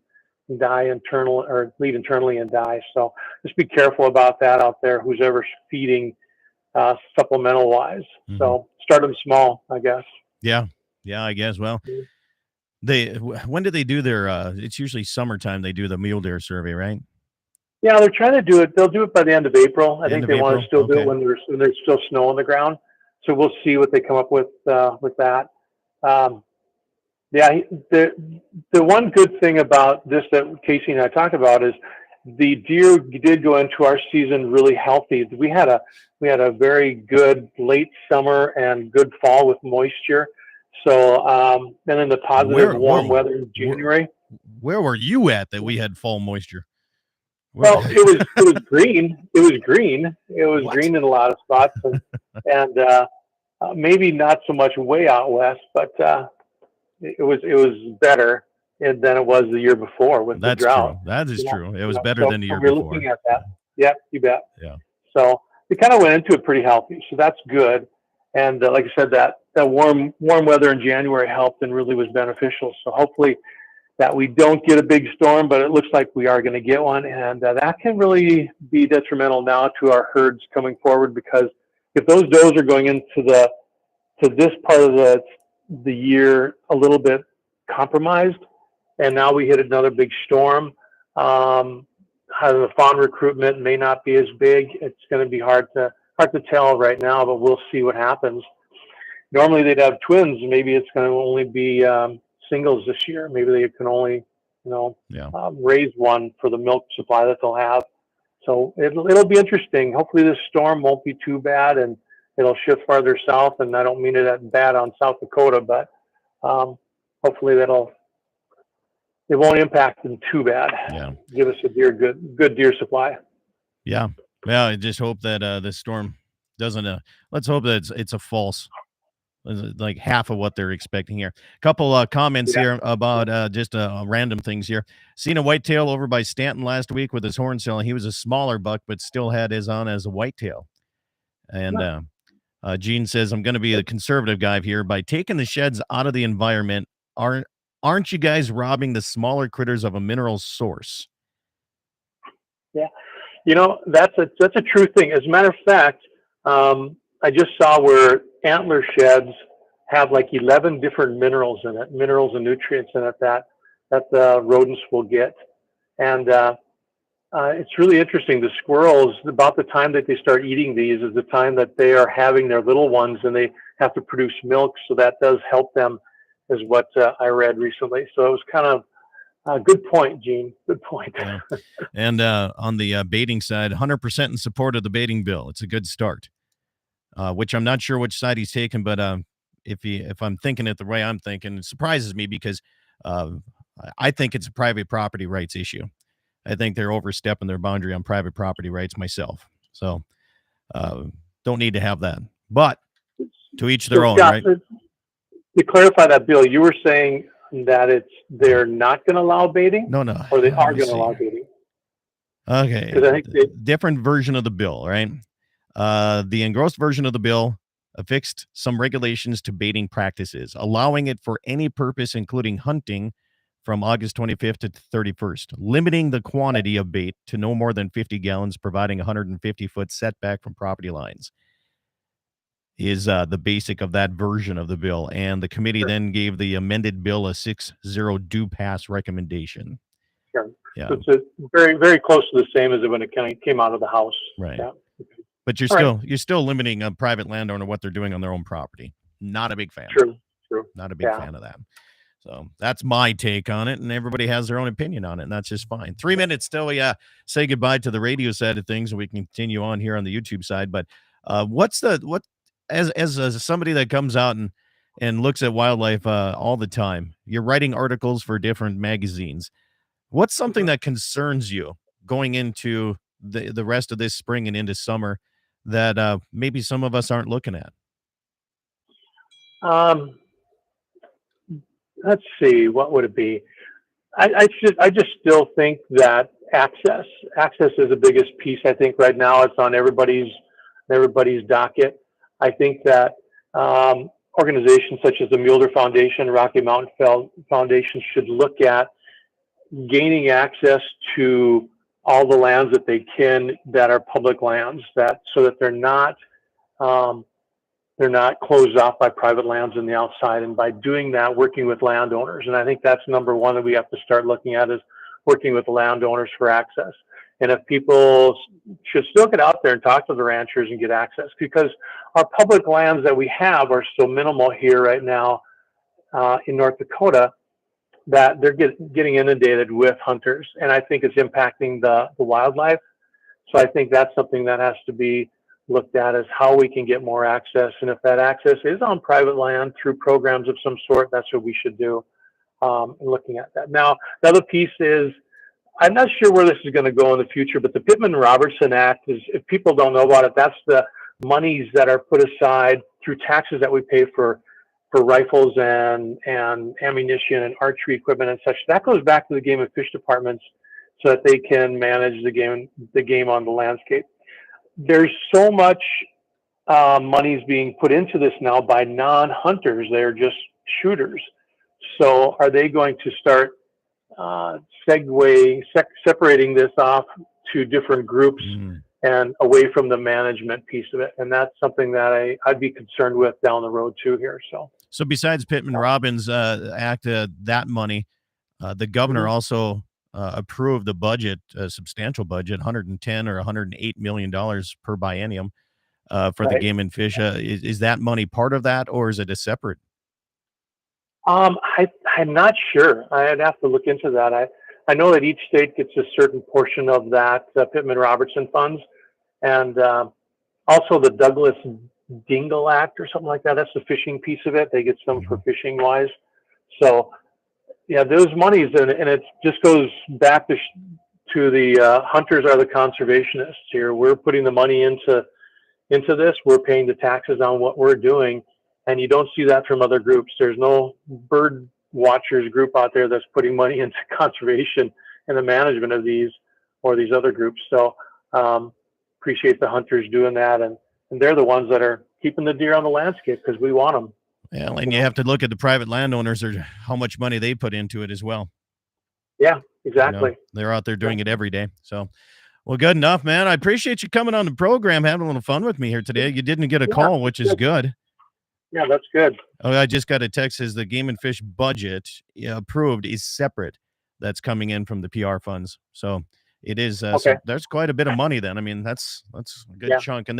die internal, or bleed internally and die. So just be careful about that out there, who's ever feeding supplemental wise. Mhm. So start them small, I guess. Yeah, I guess. Well, when do they do their? It's usually summertime. They do the mule deer survey, right? Yeah, they're trying to do it. They'll do it by the end of April. I End think of they want April? to still do Okay. it when there's still snow on the ground. So we'll see what they come up with that. Yeah, the one good thing about this that Casey and I talked about is the deer did go into our season really healthy. We had a very good late summer and good fall with moisture. So and then the positive warm weather in January. Where were you at that we had fall moisture? Well, it was green. It was green. It was What? green in a lot of spots, and maybe not so much way out west, but it was better than it was the year before with the That's drought. true. That is true. It was So better than the year we're before. looking at that. Yeah, you bet. Yeah. So we kind of went into it pretty healthy, so that's good. And like I said, that warm weather in January helped and really was beneficial. So hopefully that we don't get a big storm, but it looks like we are going to get one, and that can really be detrimental now to our herds coming forward, because if those does are going into this part of the year a little bit compromised, and now we hit another big storm, the fawn recruitment may not be as big. It's going to be hard to tell right now, but we'll see what happens. Normally they'd have twins. Maybe it's going to only be singles this year. Maybe they can only, raise one for the milk supply that they'll have. So it'll be interesting. Hopefully this storm won't be too bad, and it'll shift farther south. And I don't mean it that bad on South Dakota, but hopefully it won't impact them too bad. Yeah. Give us a good deer supply. Yeah. Well, I just hope that this storm doesn't. Let's hope that it's a false, like half of what they're expecting here. A couple comments here about just random things here. Seen a whitetail over by Stanton last week with his horn selling. He was a smaller buck, but still had his on as a whitetail. And Gene says, I'm going to be a conservative guy here. By taking the sheds out of the environment, aren't you guys robbing the smaller critters of a mineral source? Yeah. That's a true thing. As a matter of fact, I just saw where Antler sheds have like 11 different minerals in it, minerals and nutrients in it that the rodents will get. And it's really interesting. The squirrels, about the time that they start eating these is the time that they are having their little ones, and they have to produce milk. So that does help them, is what I read recently. So it was kind of good point, Gene. Good point. Yeah. And on the baiting side, 100% in support of the baiting bill. It's a good start, which I'm not sure which side he's taken, but if I'm thinking it the way I'm thinking, it surprises me because I think it's a private property rights issue. I think they're overstepping their boundary on private property rights myself. So don't need to have that. But to each their own, right? To clarify that, Bill, you were saying that they're not going to allow baiting? No. Or they are going to allow baiting? Okay. Because I think different version of the bill, right? The engrossed version of the bill affixed some regulations to baiting practices, allowing it for any purpose, including hunting, from August 25th to 31st, limiting the quantity of bait to no more than 50 gallons, providing 150-foot setback from property lines, is the basic of that version of the bill. And the committee then gave the amended bill a 6-0 do pass recommendation. Sure. Yeah. So it's very, very close to the same as when it kind of came out of the house. Right. Yeah. But you're still limiting a private landowner what they're doing on their own property. Not a big fan. True. Not a big fan of that. So that's my take on it, and everybody has their own opinion on it, and that's just fine. 3 minutes till we say goodbye to the radio side of things, and we can continue on here on the YouTube side. But as somebody that comes out and looks at wildlife all the time, you're writing articles for different magazines. What's something that concerns you going into the rest of this spring and into summer that maybe some of us aren't looking at? Let's see, what would it be? I just still think that access is the biggest piece. I think right now it's on everybody's docket. I think that organizations such as the Mueller Foundation, Rocky Mountain Foundation should look at gaining access to all the lands that they can that are public lands, so that they're not closed off by private lands on the outside. And by doing that, working with landowners. And I think that's number one that we have to start looking at, is working with the landowners for access. And if people should still get out there and talk to the ranchers and get access, because our public lands that we have are so minimal here right now in North Dakota, that they're getting inundated with hunters. And I think it's impacting the wildlife. So I think that's something that has to be looked at, as how we can get more access. And if that access is on private land through programs of some sort, that's what we should do, looking at that. Now, the other piece is, I'm not sure where this is going to go in the future, but the Pittman-Robertson Act is, if people don't know about it, that's the monies that are put aside through taxes that we pay for rifles and ammunition and archery equipment and such. That goes back to the game and fish departments so that they can manage the game on the landscape. There's so much money's being put into this now by non-hunters. They're just shooters. So are they going to start separating this off to different groups and away from the management piece of it? And that's something that I'd be concerned with down the road too here. So besides Pittman-Robbins Act, that money, the governor also approved the budget, a substantial budget, $110 or $108 million per biennium for the game and fish. Is that money part of that, or is it a separate? I'm not sure. I'd have to look into that. I know that each state gets a certain portion of that Pittman-Robertson funds, and also the Douglas Dingle Act or something like that. That's the fishing piece of it. They get some for fishing wise. So yeah, those monies, and it just goes back to the hunters are the conservationists here. We're putting the money into this. We're paying the taxes on what we're doing, and you don't see that from other groups. There's no bird watchers group out there that's putting money into conservation and the management of these other groups. So appreciate the hunters doing that, and they're the ones that are keeping the deer on the landscape because we want them. Well, and you have to look at the private landowners, or how much money they put into it as well. Yeah, exactly. They're out there doing it every day. So, well, good enough, man. I appreciate you coming on the program, having a little fun with me here today. You didn't get a call, which is good. Yeah, that's good. Oh, I just got a text, says the game and fish budget approved is separate. That's coming in from the PR funds. So it is. So there's quite a bit of money then. I mean, that's a good chunk. And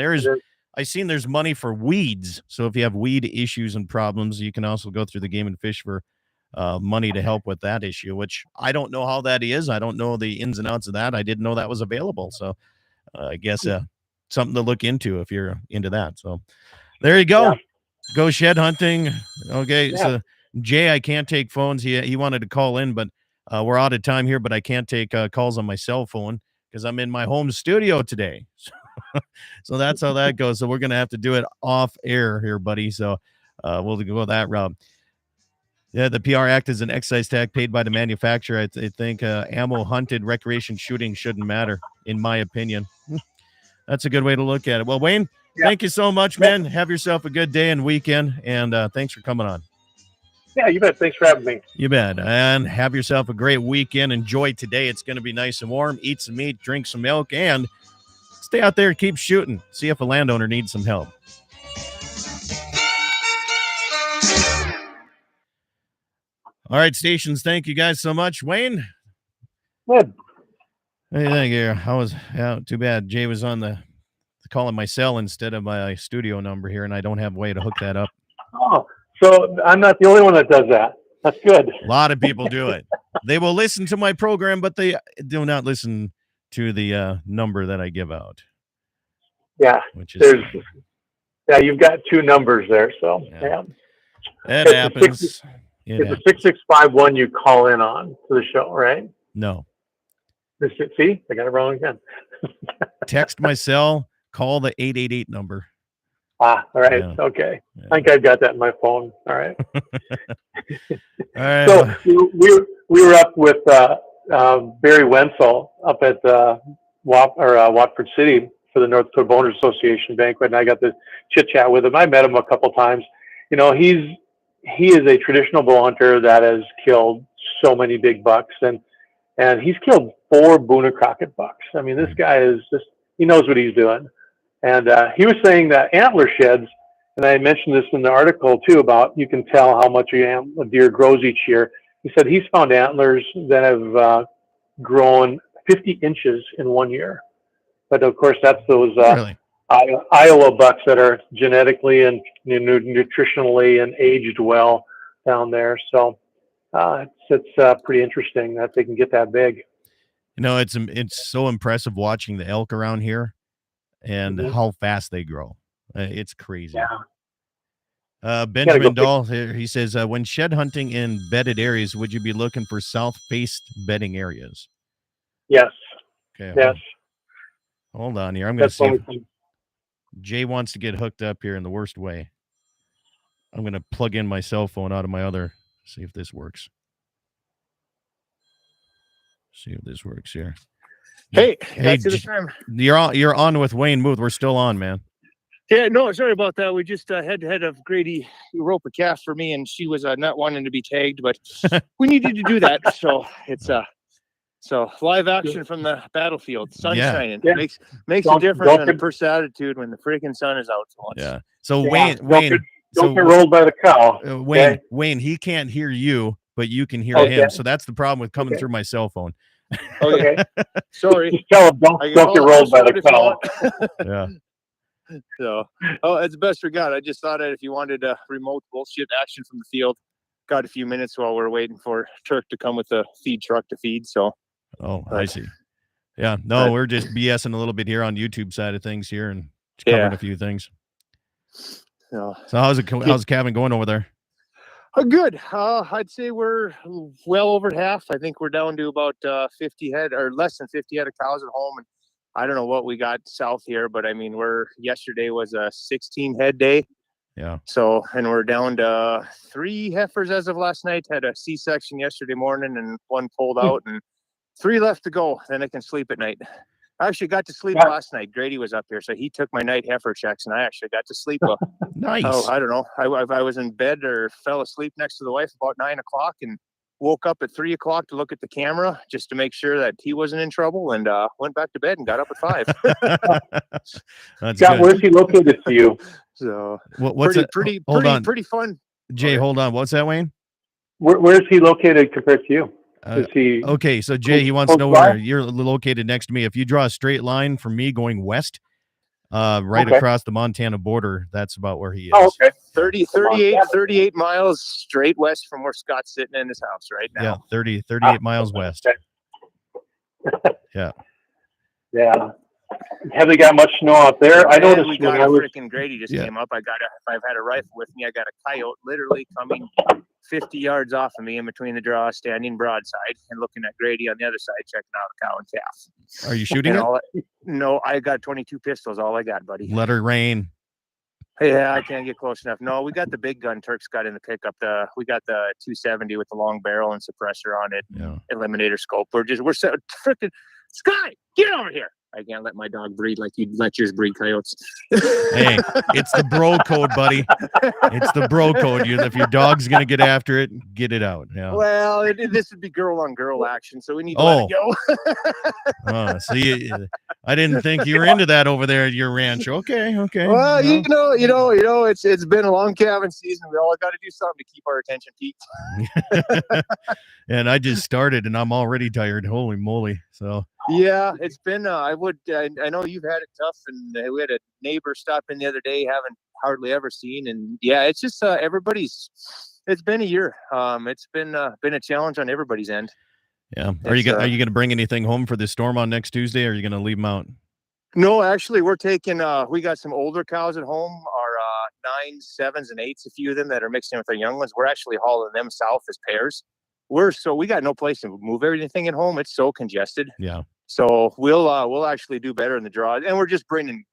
I've seen there's money for weeds. So if you have weed issues and problems, you can also go through the game and fish for money to help with that issue, which I don't know how that is. I don't know the ins and outs of that. I didn't know that was available. So I guess something to look into if you're into that. So there you go. Yeah. Go shed hunting. Okay. Yeah. So Jay, I can't take phones. He wanted to call in, but we're out of time here, but I can't take calls on my cell phone because I'm in my home studio today. So that's how that goes. So we're going to have to do it off air here, buddy. So we'll go that route. Yeah, the PR Act is an excise tax paid by the manufacturer. I think ammo hunted recreation shooting shouldn't matter, in my opinion. That's a good way to look at it. Well, Wayne, thank you so much, man. Have yourself a good day and weekend, and thanks for coming on. Yeah, you bet. Thanks for having me. You bet. And have yourself a great weekend. Enjoy today. It's going to be nice and warm. Eat some meat, drink some milk, and stay out there and keep shooting. See if a landowner needs some help. All right, stations, thank you guys so much. Wayne? Good. Hey, thank you. Too bad Jay was on the calling my cell instead of my studio number here, and I don't have a way to hook that up. Oh, so I'm not the only one that does that. That's good. A lot of people do it. They will listen to my program, but they do not listen to the number that I give out. Yeah, which is you've got two numbers there, so yeah. It happens. It's a 6651 you call in on to the show, right? No. See, I got it wrong again. Text my cell, call the 888 number. All right. Yeah. Okay. Yeah. I think I've got that in my phone. All right. All right. So we were up with Barry Wenzel up at Watford City for the North Dakota Boners Association banquet, and I got to chit chat with him. I met him a couple times. You know, he is a traditional bull hunter that has killed so many big bucks, and he's killed 4 Boone and Crockett bucks. I mean, this guy is he knows what he's doing. And he was saying that antler sheds, and I mentioned this in the article too, about you can tell how much a deer grows each year. He said he's found antlers that have grown 50 inches in 1 year. But of course, that's those really? Iowa bucks that are genetically and nutritionally and aged well down there. So it's pretty interesting that they can get that big. You know, it's so impressive watching the elk around here. And how fast they grow. It's crazy. Yeah. Benjamin Dahl, he says, when shed hunting in bedded areas, would you be looking for south-faced bedding areas? Yes. Okay. Yes. Hold on here. I'm going to see if Jay wants to get hooked up here in the worst way. I'm going to plug in my cell phone out of my other, see if this works. See if this works here. Hey, this time. You're on with Wayne Muth. We're still on, man. Yeah, no, sorry about that. We just had to have Grady rope a calf for me, and she was not wanting to be tagged, but we needed to do that. So it's so live action from the battlefield, sun shining. Yeah. Makes a difference in a person's attitude when the freaking sun is out so much. Yeah. So Wayne, don't get rolled by the cow. Wayne, he can't hear you, but you can hear him. So that's the problem with coming through my cell phone. Okay. Sorry. Just tell him don't get rolled by the cow. Yeah. So, it's the best we got. I just thought if you wanted a remote bullshit action from the field, got a few minutes while we're waiting for Turk to come with the feed truck to feed. So. I see. Yeah. No, we're just BSing a little bit here on YouTube side of things here and covering a few things. So how's Kevin going over there? Good. I'd say we're well over half. I think we're down to about 50 head or less than 50 head of cows at home. And I don't know what we got south here, but I mean, yesterday was a 16 head day. Yeah. So, and we're down to 3 heifers as of last night. Had a C-section yesterday morning and 1 pulled out and 3 left to go. Then I can sleep at night. I actually got to sleep last night. Grady was up here, so he took my night heifer checks, and I actually got to sleep. Nice. I don't know. I was in bed or fell asleep next to the wife about 9 o'clock and woke up at 3 o'clock to look at the camera just to make sure that he wasn't in trouble, and went back to bed and got up at 5. Scott, where's he located to you? So what's pretty fun. Jay, hold on. What's that, Wayne? Where's he located compared to you? Okay, so Jay, he wants to know where you're located next to me. If you draw a straight line from me going west, across the Montana border, that's about where he is. Oh, okay. 38 miles straight west from where Scott's sitting in his house right now. Yeah, 38 miles west. Yeah. Yeah. Have they got much snow out there? I noticed we got a freaking Grady just came up. If I've had a rifle with me, I got a coyote literally coming 50 yards off of me in between the draw, standing broadside and looking at Grady on the other side, checking out a cow and calf. Are you shooting it? No, I got 22 pistols. All I got, buddy. Let her rain. Yeah, I can't get close enough. No, we got the big gun Turk's got in the pickup. We got the 270 with the long barrel and suppressor on it. Yeah. Eliminator scope. We're freaking Sky, get over here. I can't let my dog breed like you'd let yours breed coyotes. Hey, it's the bro code, buddy. It's the bro code. If your dog's going to get after it, get it out. Yeah. Well, this would be girl on girl action, so we need to let it go. See, I didn't think you were into that over there at your ranch. Okay. Well, you know, it's been a long calving season. We all got to do something to keep our attention peaked. And I just started, and I'm already tired. Holy moly! So Yeah, it's been. I know you've had it tough, and we had a neighbor stop in the other day, haven't hardly ever seen, and yeah, it's just everybody's. It's been a year. It's been a challenge on everybody's end. Yeah. Are you going to bring anything home for this storm on next Tuesday, or are you going to leave them out? No, actually, we're taking. We got some older cows at home. Our 9s, 7s, and 8s. A few of them that are mixed in with our young ones. We're actually hauling them south as pairs. We got no place to move everything at home. It's so congested. Yeah. So we'll actually do better in the draw, and we're just bringing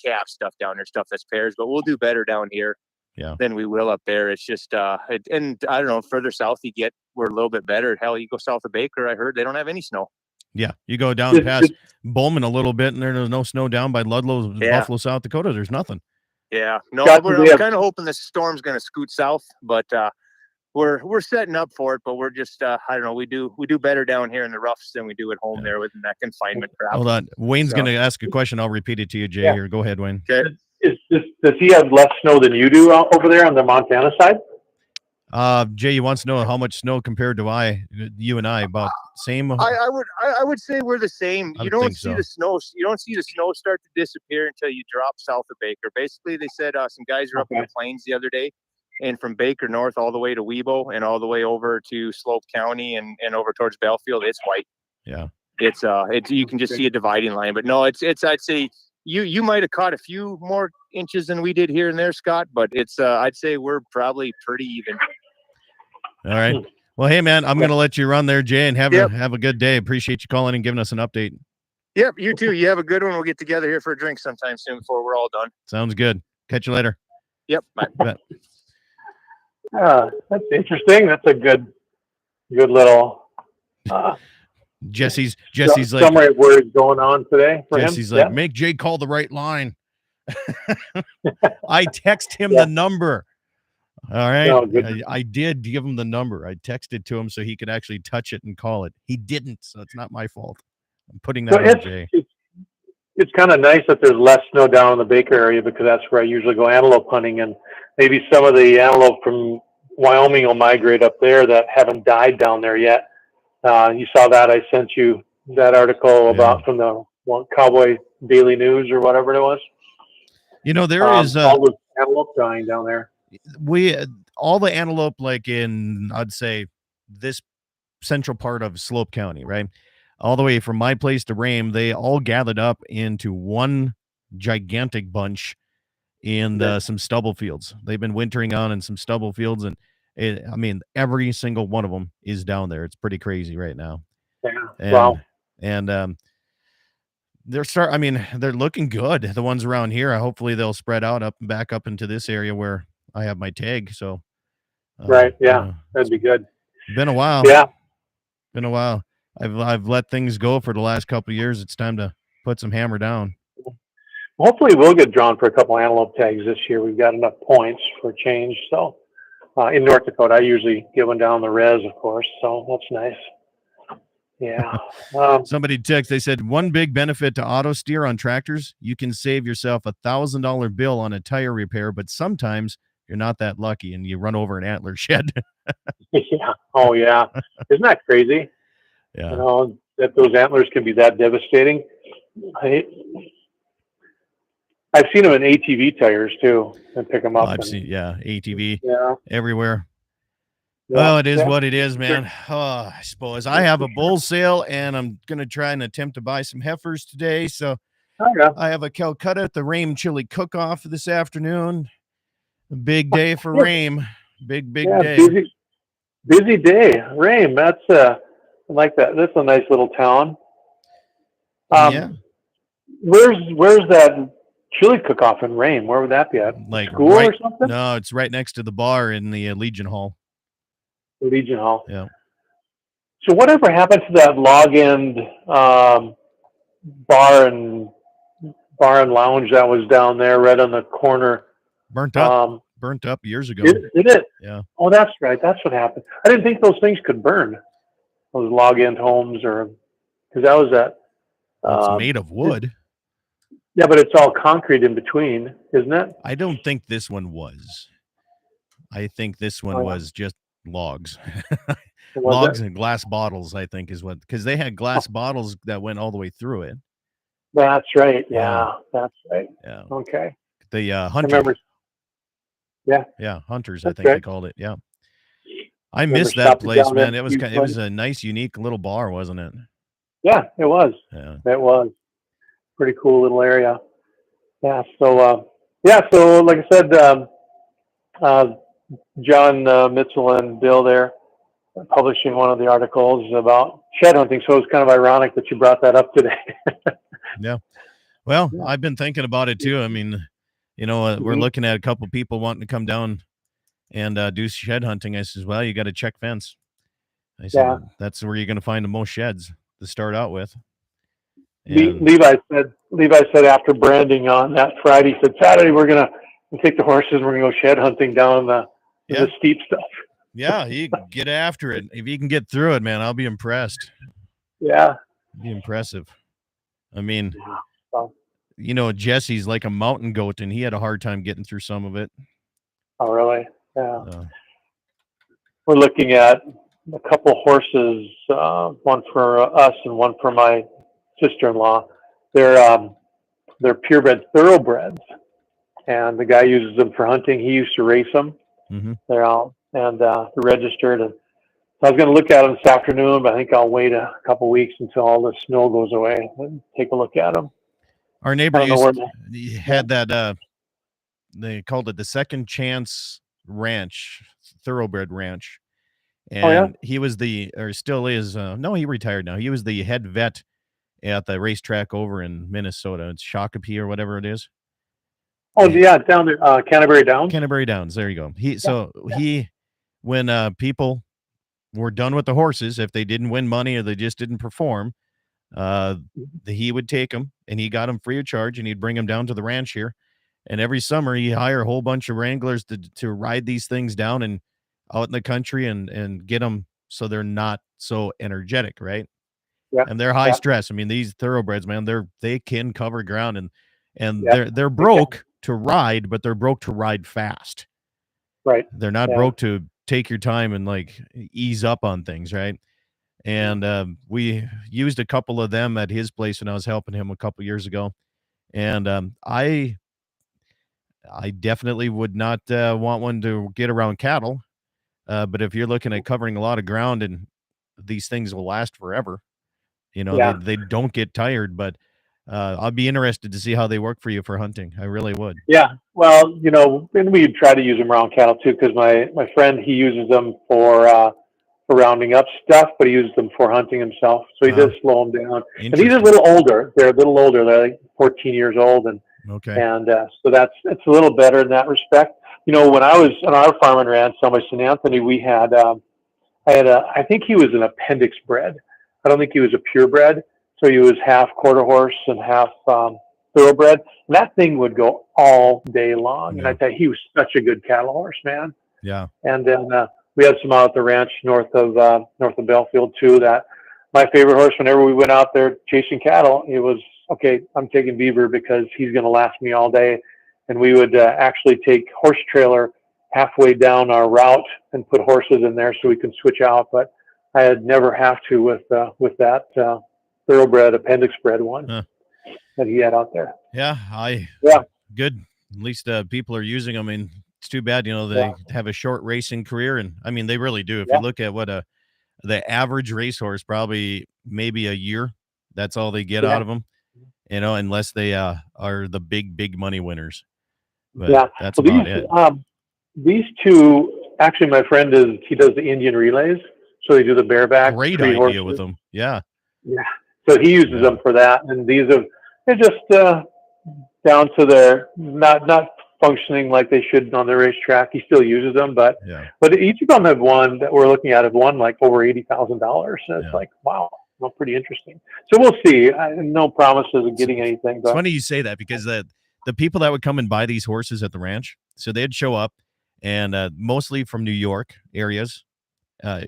calf stuff down there, stuff that's pairs, but we'll do better down here than we will up there. It's just and I don't know, further south we're a little bit better. Hell, you go south of Baker, I heard they don't have any snow. Yeah, you go down past Bowman a little bit, and there's no snow down by Ludlow, Buffalo, South Dakota. There's nothing. Yeah, no, I'm kind of hoping the storm's going to scoot south, but we're setting up for it. But we're just I don't know. We do better down here in the roughs than we do at home there with that confinement crap. Hold on, Wayne's going to ask a question. I'll repeat it to you, Jay. Yeah. Here, go ahead, Wayne. Okay. Does he have less snow than you do over there on the Montana side? Jay, you wants to know how much snow compared to you and I, about same. I would say we're the same. You don't see the snow. You don't see the snow start to disappear until you drop south of Baker. Basically, they said some guys are up in the plains the other day, and from Baker north all the way to Webo and all the way over to Slope County and over towards Belfield, it's white. Yeah. It's you can just see a dividing line, but no, it's I'd say you might have caught a few more inches than we did here and there, Scott, but it's I'd say we're probably pretty even. All right. Well, hey man, I'm going to let you run there, Jay, and have a good day. Appreciate you calling and giving us an update. Yep, you too. You have a good one. We'll get together here for a drink sometime soon before we're all done. Sounds good. Catch you later. Yep. Bye. That's interesting. That's a good little Jesse's like summary of where he's going on today for Jesse's him. Like, make Jay call the right line. I text him the number. All right. I did give him the number. I texted to him so he could actually touch it and call it. He didn't, so it's not my fault. I'm putting that on Jay. It's kind of nice that there's less snow down in the Baker area, because that's where I usually go antelope hunting, and maybe some of the antelope from Wyoming will migrate up there that haven't died down there yet. You saw that. I sent you that article about from the Cowboy Daily News or whatever it was. You know, there is all the antelope dying down there. All the antelope, like in, I'd say, this central part of Slope County, right? All the way from my place to Rame, they all gathered up into one gigantic bunch in some stubble fields. They've been wintering on in some stubble fields, and every single one of them is down there. It's pretty crazy right now. Yeah. Wow. And they're looking good. The ones around here, hopefully they'll spread out back up into this area where I have my tag. So right. Yeah. That'd be good. Been a while. Yeah. Been a while. I've let things go for the last couple of years. It's time to put some hammer down. Hopefully we'll get drawn for a couple antelope tags this year. We've got enough points for change. So in North Dakota, I usually get one down the res, of course. So that's nice. Yeah. Somebody texted, they said, one big benefit to auto steer on tractors, you can save yourself $1,000 bill on a tire repair, but sometimes you're not that lucky and you run over an Antler shed. Yeah. Oh yeah. Isn't that crazy? Yeah. You know, that those antlers can be that devastating. I've seen them in ATV tires too, and pick them up. I've seen, ATV Yeah. everywhere. Well, it is what it is, man. Oh, I suppose I have a bull sale, and I'm going to try and attempt to buy some heifers today. So I have a Calcutta at the Rame Chili Cook-Off this afternoon. A big day for Rame. Big day. Busy day. Rame, that's I like that. That's a nice little town. Where's that chili cook-off in Rame? Where would that be at? Like school or something? No, it's right next to the bar in the Legion Hall. Legion Hall. Yeah. So whatever happened to that log end bar and lounge that was down there right on the corner? Burnt up years ago. Did it? Yeah. Oh, that's right. That's what happened. I didn't think those things could burn. Those log end homes, because that was that. It's made of wood. Yeah, but it's all concrete in between, isn't it? I don't think this one was. I think this one was just logs. Was Logs it? and glass bottles, I think, is what, because they had glass bottles that went all the way through it. That's right. Yeah. Yeah, that's right. Yeah. Okay. The I hunters. remember. Yeah, Yeah, hunters, I that's think they right. called it. Yeah. I Remember missed that stopping place, down there man. a It was few it was times. a nice, unique little bar, wasn't it? Yeah, it was. Yeah. It was pretty cool little area. Yeah. So So like I said, uh, John Mitchell and Bill there publishing one of the articles about shed hunting. So it's kind of ironic that you brought that up today. Yeah. Well, Yeah. I've been thinking about it too. I mean, we're Mhm. looking at a couple people wanting to come down and do shed hunting. I says, well, you got to check fence. I said, Yeah. that's where you're going to find the most sheds to start out with. Le- And Levi said Levi said after branding on that Friday, he said Saturday we're gonna take the horses and we're gonna go shed hunting down the steep stuff. yeah, you get after it. If you can get through it, man, I'll be impressed. Yeah. It'd be impressive. I mean, So, Jesse's like a mountain goat, and he had a hard time getting through some of it. oh really? Yeah. We're looking at a couple horses, one for us and one for my sister-in-law. They're purebred thoroughbreds, and the guy uses them for hunting. He used to race them. Mm-hmm. They're out and they're registered. And so I was going to look at them this afternoon, but I think I'll wait a couple weeks until all the snow goes away and take a look at them. Our neighbor had that. They called it the Second Chance Ranch, Thoroughbred Ranch, and he was still is. No, he retired now. He was the head vet at the racetrack over in Minnesota. It's Shakopee or whatever it is. Oh yeah, down there, Canterbury Downs. Canterbury Downs. There you go. When people were done with the horses, if they didn't win money or they just didn't perform, he would take them and he got them free of charge, and he'd bring them down to the ranch here. And every summer he hire a whole bunch of wranglers to ride these things down and out in the country and get them so they're not so energetic, right? Yeah. And they're high stress. I mean, these thoroughbreds, man, they can cover ground and Yeah. they're broke to ride, but they're broke to ride fast. Right. They're not broke to take your time and like ease up on things, right? And we used a couple of them at his place when I was helping him a couple years ago. And I definitely would not want one to get around cattle. But if you're looking at covering a lot of ground, and these things will last forever, they don't get tired. But I'd be interested to see how they work for you for hunting. I really would. Yeah. Well, and we try to use them around cattle too, because my friend, he uses them for rounding up stuff, but he uses them for hunting himself. So he does slow them down. And these are a little older. They're a little older. They're like 14 years old. And so it's a little better in that respect. When I was on our farm and ranch down by St. Anthony, we had, I think he was an appendix bred. I don't think he was a purebred. So he was half quarter horse and half thoroughbred. And that thing would go all day long. Yeah. And I tell you, he was such a good cattle horse, man. Yeah. And then we had some out at the ranch north of Belfield too. That my favorite horse. Whenever we went out there chasing cattle, it was okay. I'm taking Beaver because he's going to last me all day. And we would actually take horse trailer halfway down our route and put horses in there so we can switch out. But I had never have to with that thoroughbred appendix bred one that he had out there. Yeah. Good. At least people are using them. I mean, it's too bad, they have a short racing career. And I mean, they really do. If you look at what the average racehorse, probably maybe a year, that's all they get out of them, unless they are the big money winners. But that's about it. These two, actually, my friend he does the Indian relays. So they do the bareback. Great idea horses with them. Yeah. Yeah. So he uses them for that. And they're just down to their not functioning like they should on the racetrack. He still uses them, but each of them have won like over $80,000. So it's like, wow, well, pretty interesting. So we'll see. No promises of getting anything. But it's funny you say that, because the people that would come and buy these horses at the ranch, so they'd show up, and mostly from New York areas.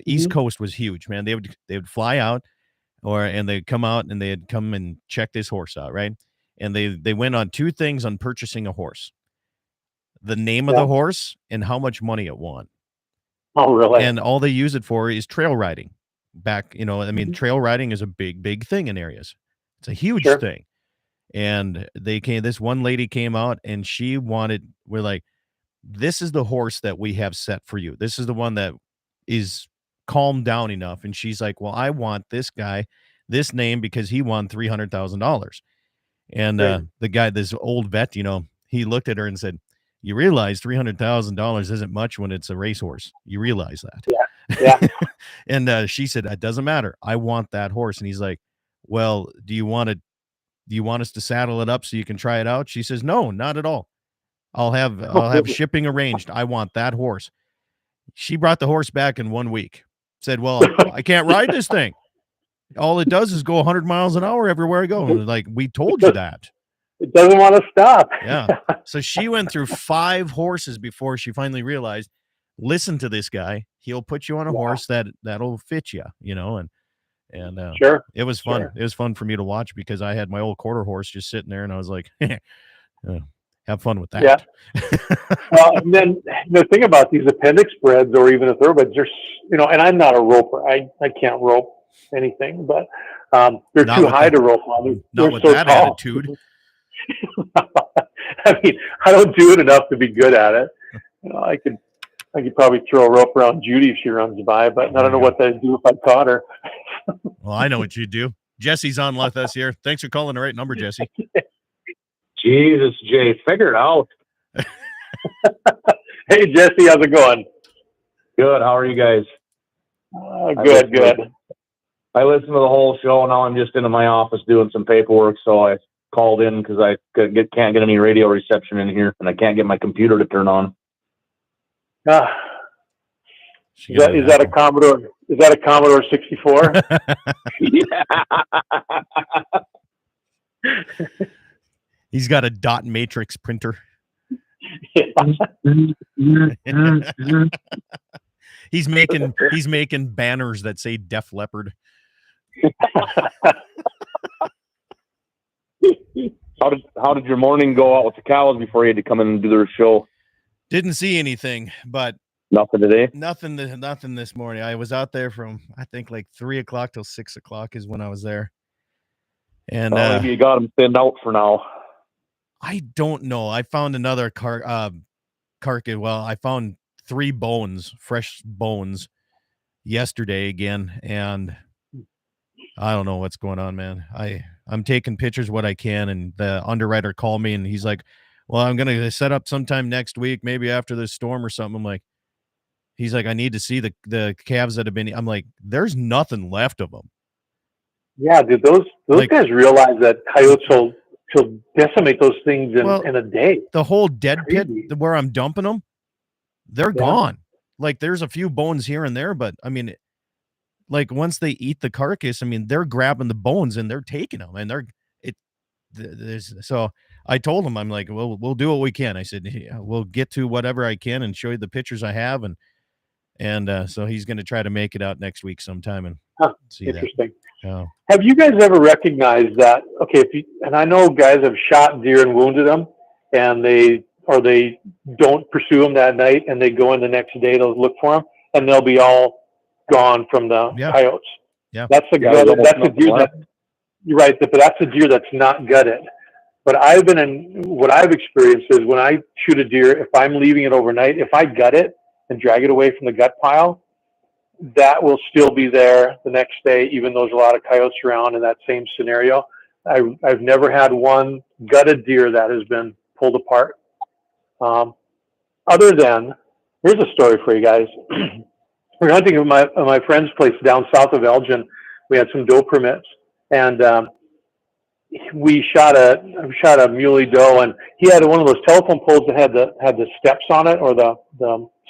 East Coast was huge, man. They would fly out, and they'd come out and they'd come and check this horse out, right? And they went on two things on purchasing a horse: the name of the horse and how much money it won. Oh, really? And all they use it for is trail riding. Trail riding is a big thing in areas. It's a huge Sure. thing. And this one lady came out and we're like, this is the horse that we have set for you. This is the one that is calmed down enough. And she's like, well, I want this guy, this name, because he won $300,000. And Right. the guy, this old vet, he looked at her and said, you realize $300,000 isn't much when it's a racehorse. You realize that. Yeah. And she said, it doesn't matter. I want that horse. And he's like, well, do you want us to saddle it up so you can try it out? She says, no, not at all. I'll have shipping arranged. I want that horse. She brought the horse back in 1 week. Said, well, I can't ride this thing. All it does is go 100 miles an hour everywhere I go. And like, we told you that. It doesn't want to stop. Yeah. So she went through 5 horses before she finally realized, listen to this guy. He'll put you on a horse that'll fit you, and Sure. it was fun. Sure. It was fun for me to watch because I had my old quarter horse just sitting there and I was like, have fun with that. Yeah. Well, and then the thing about these appendix breds or even a thoroughbreds, there's, and I'm not a roper. I can't rope anything, but they're Not too with high that- to rope on. Not They're with so that tall. attitude. I mean, I don't do it enough to be good at it. I could probably throw a rope around Judy if she runs by, but I don't know what I'd do if I caught her. Well, I know what you do. Jesse's on with us here. Thanks for calling the right number, Jesse. Jesus, Jay, figure it out. Hey, Jesse, how's it going? Good. How are you guys? Good. I listened to the whole show. Now I'm just into my office doing some paperwork, so I called in because I can't get any radio reception in here, and I can't get my computer to turn on. Is that a Commodore? Is that a Commodore 64? He's got a dot matrix printer. He's making banners that say Def Leppard. How did your morning go out with the cows before you had to come in and do their show? Didn't see anything, but nothing today. Nothing this morning. I was out there from I think like 3:00 till 6:00 is when I was there. And maybe you got them thinned out for now. I don't know. I found another carcass. Well, I found 3 fresh bones yesterday again, and I don't know what's going on, man. I'm taking pictures what I can, and the underwriter called me and he's like, well, I'm gonna set up sometime next week, maybe after this storm or something. I'm like, he's like, I need to see the calves that have been. I'm like, there's nothing left of them. Yeah, dude, those guys realize that coyotes will decimate those things in a day. The whole dead pit where I'm dumping them, they're gone. Like there's a few bones here and there, but I mean, like once they eat the carcass, I mean, they're grabbing the bones and they're taking them, and so I told him, I'm like, well, we'll do what we can. I said, we'll get to whatever I can and show you the pictures I have. And so he's going to try to make it out next week sometime and see interesting. that. Oh. Have you guys ever recognized that? Okay. And I know guys have shot deer and wounded them and they don't pursue them that night and they go in the next day to look for them and they'll be all gone from the coyotes. Yeah. That's a deer you're right. But that's a deer that's not gutted. But what I've experienced is when I shoot a deer, if I'm leaving it overnight, if I gut it and drag it away from the gut pile, that will still be there the next day, even though there's a lot of coyotes around in that same scenario. I've never had one gutted deer that has been pulled apart. Other than, here's a story for you guys. We're hunting at my friend's place down south of Elgin. We had some doe permits, and we shot a muley doe, and he had one of those telephone poles that had the steps on it or the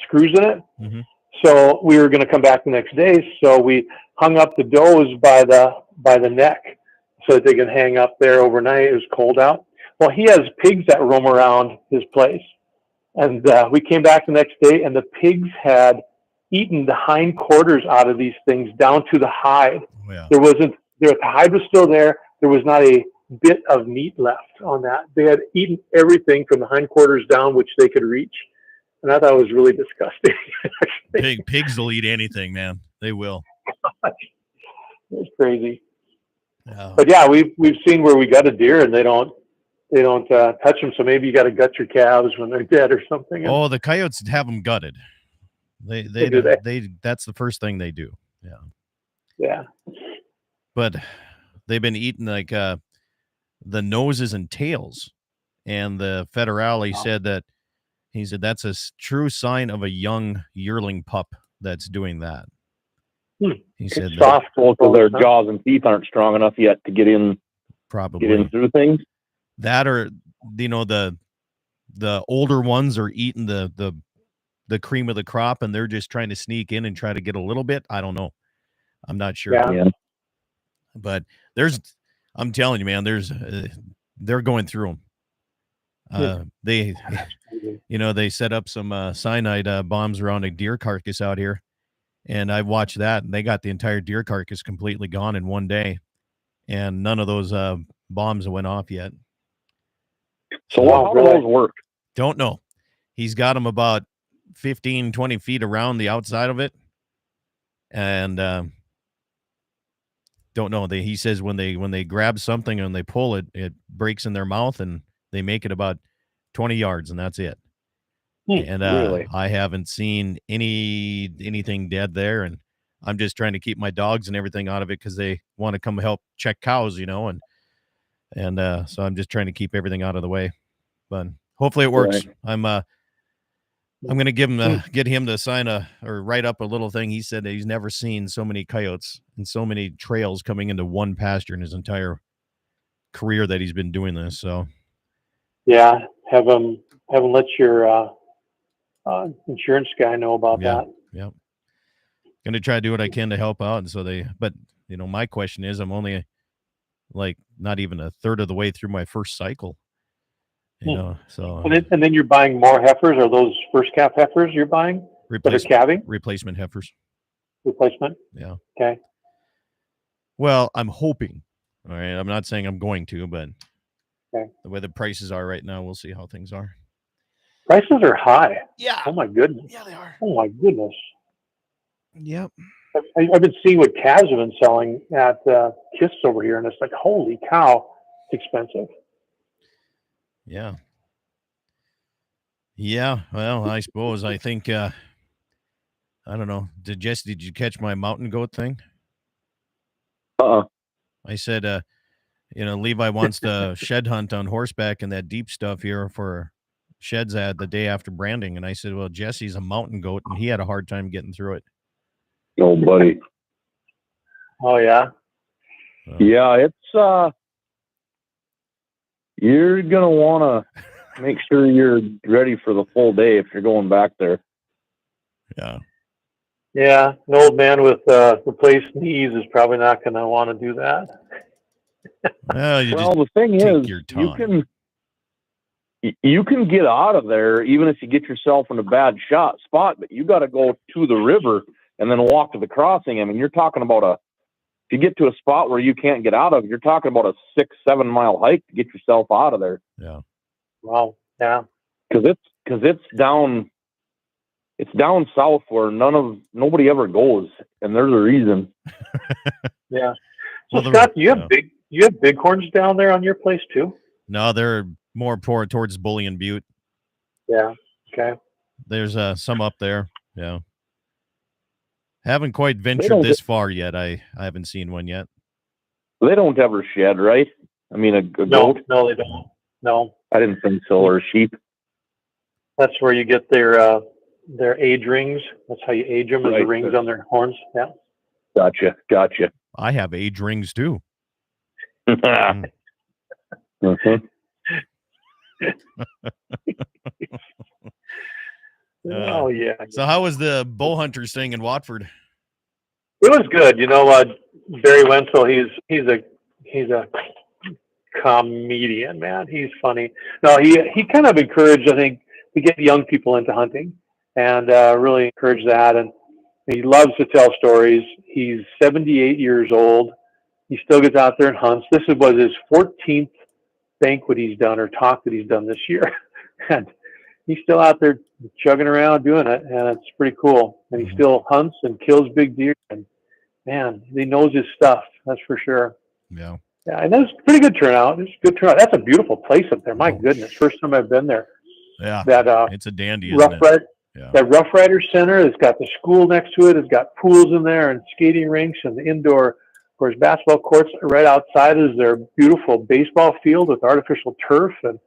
screws in it. Mm-hmm. So we were going to come back the next day. So we hung up the does by the neck so that they can hang up there overnight. It was cold out. Well, he has pigs that roam around his place. And we came back the next day and the pigs had eaten the hind quarters out of these things down to the hide. Oh, yeah. The hide was still there. There was not a bit of meat left on that. They had eaten everything from the hind quarters down, which they could reach. And I thought it was really disgusting. Pigs will eat anything, man. They will. It's crazy. Oh. But yeah, we've seen where we got a deer and they don't touch them. So maybe you got to gut your calves when they're dead or something. Oh, the coyotes have them gutted. They that's the first thing they do. Yeah. Yeah. But they've been eating like the noses and tails, and the federale said that he said that's a true sign of a young yearling pup that's doing that. He said soft, so their jaws and teeth aren't strong enough yet to get in through things. That, or the older ones are eating the cream of the crop, and they're just trying to sneak in and try to get a little bit. I don't know. I'm not sure. Yeah. But I'm telling you, man, they're going through them. They set up some cyanide bombs around a deer carcass out here, and I watched that, and they got the entire deer carcass completely gone in one day, and none of those bombs went off yet. So how do those work? Don't know. He's got them about 15, 20 feet around the outside of it, and don't know. He says when they grab something and they pull it, it breaks in their mouth, and they make it about 20 yards, and that's it. And really? I haven't seen anything dead there, and I'm just trying to keep my dogs and everything out of it because they want to come help check cows, and so I'm just trying to keep everything out of the way. But hopefully it works. Right. I'm going to get him to sign or write up a little thing. He said that he's never seen so many coyotes and so many trails coming into one pasture in his entire career that he's been doing this. So, yeah, have him let your insurance guy know about that. Yeah, going to try to do what I can to help out. And so but my question is, I'm only like not even a third of the way through my first cycle. So and then you're buying more heifers. Are those first calf heifers you're buying that are calving? Replacement heifers. Replacement. Yeah. Okay. Well, I'm hoping. All right. I'm not saying I'm going to, but the way the prices are right now, we'll see how things are. Prices are high. Yeah. Oh my goodness. Yeah, they are. Oh my goodness. Yep. I've been seeing what calves have been selling at Kiss over here, and it's like, holy cow, it's expensive. Yeah. Yeah. Well, I suppose. I think, I don't know. Did you catch my mountain goat thing? I said, Levi wants to shed hunt on horseback and that deep stuff here for sheds ad the day after branding. And I said, well, Jesse's a mountain goat, and he had a hard time getting through it. Oh, buddy. Oh, yeah. Yeah, it's, you're going to want to make sure you're ready for the full day if you're going back there. Yeah. Yeah, an old man with replaced knees is probably not going to want to do that. Well, the thing is, you can get out of there even if you get yourself in a bad spot, but you got to go to the river and then walk to the crossing. I mean, you're talking about if you get to a spot where you can't get out of, you're talking about a 6-7 mile hike to get yourself out of there. Yeah. Wow. Yeah. Because it's down south where nobody ever goes, and there's a reason. Yeah. So Scott, do you have bighorns down there on your place too? No, they're more towards Bullion Butte. Yeah. Okay. There's some up there. Yeah. Haven't quite ventured this far yet. I haven't seen one yet. They don't ever shed, right? I mean, a goat? No, they don't. No. I didn't think so. Or sheep. That's where you get their age rings. That's how you age them, is the rings on their horns. Yeah. Gotcha. I have age rings too. Mm-hmm. Oh yeah. So how was the bow hunters thing in Watford? It was good. Barry Wenzel, he's a comedian, man. He's funny. No, he kind of encouraged, I think, to get young people into hunting, and really encouraged that. And he loves to tell stories. He's 78 years old. He still gets out there and hunts. This was his 14th banquet he's done or talk that he's done this year. And he's still out there chugging around doing it, and it's pretty cool. And he still hunts and kills big deer, and man, he knows his stuff. That's for sure. Yeah. Yeah, and that's pretty good turnout. It's a good turnout. That's a beautiful place up there. My goodness, first time I've been there. Yeah. That It's a dandy, Rough isn't it? Rider, Yeah. that Rough Rider Center has got the school next to it. It's got pools in there and skating rinks and the indoor, of course, basketball courts. Right outside is their beautiful baseball field with artificial turf and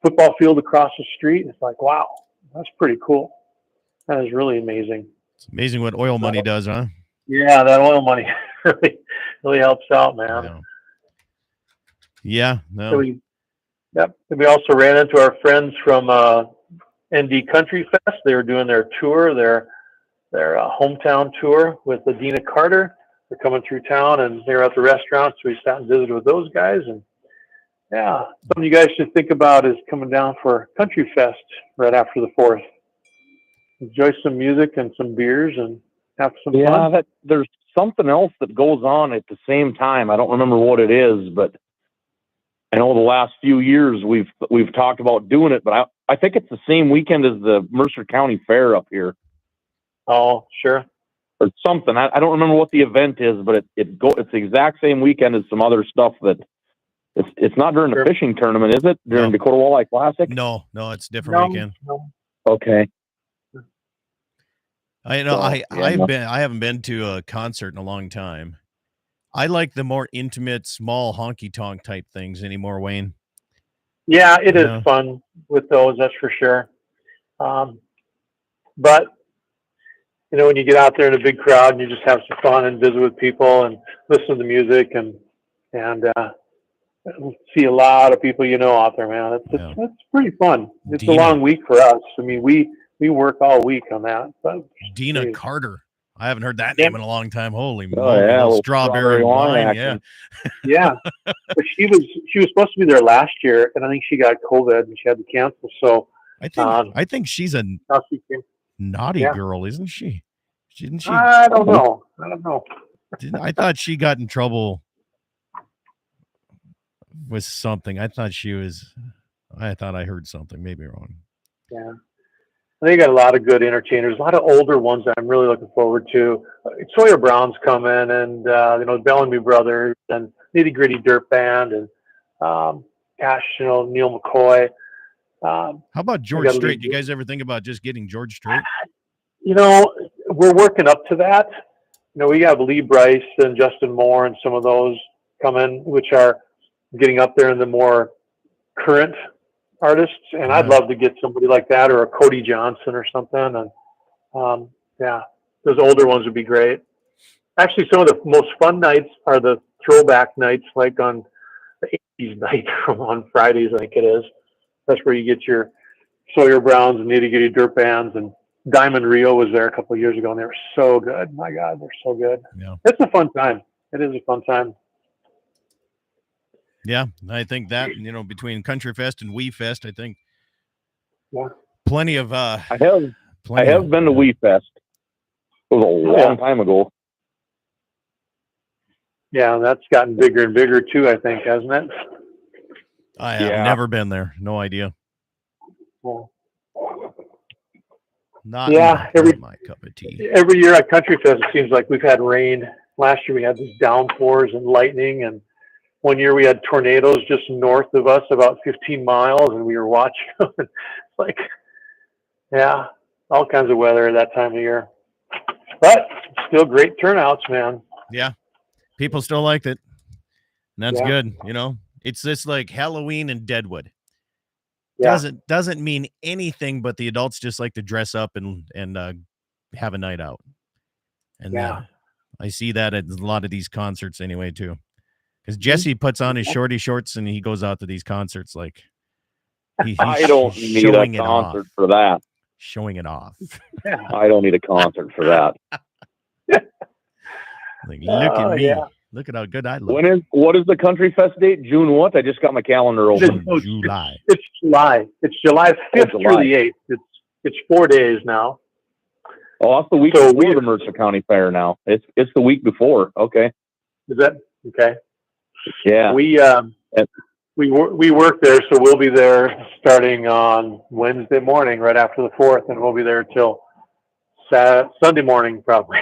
football field across the street. It's like, wow, that's pretty cool. That is really amazing. It's amazing what oil money does, huh? Yeah, that oil money really helps out, man. Yeah. No. Yep. And we also ran into our friends from ND Country Fest. They were doing their tour, their hometown tour with Adina Carter. They're coming through town, and they were at the restaurant, so we sat and visited with those guys. And yeah, something you guys should think about is coming down for Country Fest right after the 4th. Enjoy some music and some beers and have some fun. Yeah, there's something else that goes on at the same time. I don't remember what it is, but I know the last few years we've talked about doing it, but I think it's the same weekend as the Mercer County Fair up here. Oh, sure. Or something. I don't remember what the event is, but it's the exact same weekend as some other stuff that it's not during the fishing tournament, is it? During Dakota Walleye Classic? No, it's a different weekend. No. Okay. I know. I haven't been to a concert in a long time. I like the more intimate, small honky tonk type things anymore, Wayne. Yeah, it is fun with those, that's for sure. But when you get out there in a big crowd and you just have some fun and visit with people and listen to music and see a lot of people out there, man. It's pretty fun. It's a long week for us. I mean, we work all week on that. But Dina Carter. I haven't heard that name in a long time. Holy moly. Yeah, strawberry wine. Yeah. But she was supposed to be there last year, and I think she got COVID and she had to cancel. So I think she's a naughty girl, isn't she? Didn't she? I don't know. I thought she got in trouble with something. I thought I heard something. Maybe wrong. Yeah. They got a lot of good entertainers, a lot of older ones that I'm really looking forward to. Sawyer Brown's coming, and Bellamy Brothers, and Nitty Gritty Dirt Band, and Neil McCoy. How about George Strait? Do you guys ever think about just getting George Strait? We're working up to that. We have Lee Bryce and Justin Moore and some of those coming, which are getting up there in the more current artists, and I'd love to get somebody like that, or a Cody Johnson or something. And those older ones would be great. Actually, some of the most fun nights are the throwback nights, like on the 80s night from on Fridays, I think it is. That's where you get your Sawyer Browns and Nitty Gritty Dirt Bands, and Diamond Rio was there a couple of years ago, and they were so good. My God, they're so good. Yeah. It's a fun time. It is a fun time. Yeah, I think that, between Country Fest and Wee Fest, I think plenty of I have been to Wee Fest. It was a long time ago. Yeah, that's gotten bigger and bigger too, I think, hasn't it? I have never been there. No idea. Well, not my cup of tea. Every year at Country Fest, it seems like we've had rain. Last year we had these downpours and lightning, and one year we had tornadoes just north of us, about 15 miles, and we were watching them. It's like, all kinds of weather at that time of year. But still great turnouts, man. Yeah. People still liked it. And that's good. It's just like Halloween and Deadwood. Yeah. Doesn't mean anything, but the adults just like to dress up and have a night out. And I see that at a lot of these concerts anyway, too. Because Jesse puts on his shorty shorts and he goes out to these concerts like I don't need a concert for that. Showing it off. I don't need a concert for that. Like, look at me. Yeah. Look at how good I look. What is the Country Fest date? June what? I just got my calendar open. July. It's July. It's July 5th through the 8th. It's 4 days now. Oh, that's the week before the Mercer County Fair now. It's the week before. Okay. Is that okay? Yeah. We we work there, so we'll be there starting on Wednesday morning, right after the 4th, and we'll be there till Sunday morning probably.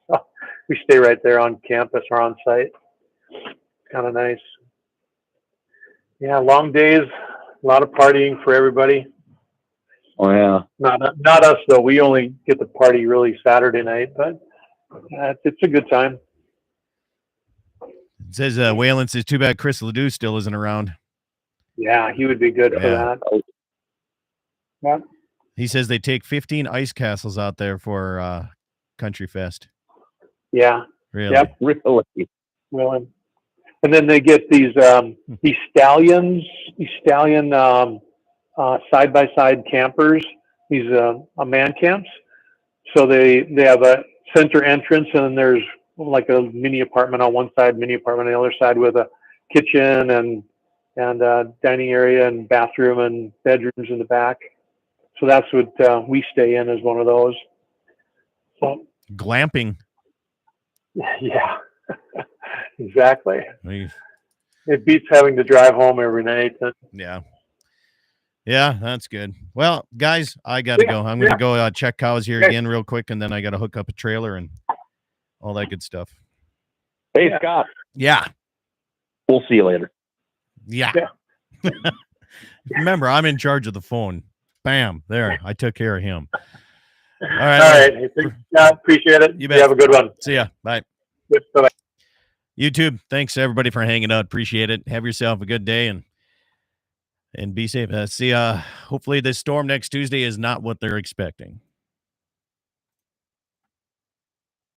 So we stay right there on campus or on site. Kind of nice. Yeah, long days, a lot of partying for everybody. Oh yeah. Not us though. We only get to party really Saturday night, but it's a good time. It says Whalen says, too bad Chris Ledoux still isn't around. Yeah, he would be good for Yeah. that. Yeah. He says they take 15 ice castles out there for Country Fest. Yeah. Really? Yep. Really. Well, and then they get these stallion side by side campers, these man camps. So they have a center entrance, and then there's like a mini apartment on one side, mini apartment on the other side, with a kitchen and dining area and bathroom and bedrooms in the back. So that's what we stay in, as one of those. So, Glamping. yeah, exactly. We- It beats having to drive home every night. Yeah. Yeah, that's good. Well, guys, I got to go. I'm going to go check cows here again real quick, and then I got to hook up a trailer and all that good stuff. Hey, Scott. Yeah. We'll see you later. Yeah. Remember, I'm in charge of the phone. Bam. There. I took care of him. All right. All right. Hey, thanks, Scott. Appreciate it. You bet. You have a good one. See ya. Bye. Yep, bye-bye. YouTube, thanks everybody for hanging out. Appreciate it. Have yourself a good day and be safe. See, hopefully this storm next Tuesday is not what they're expecting.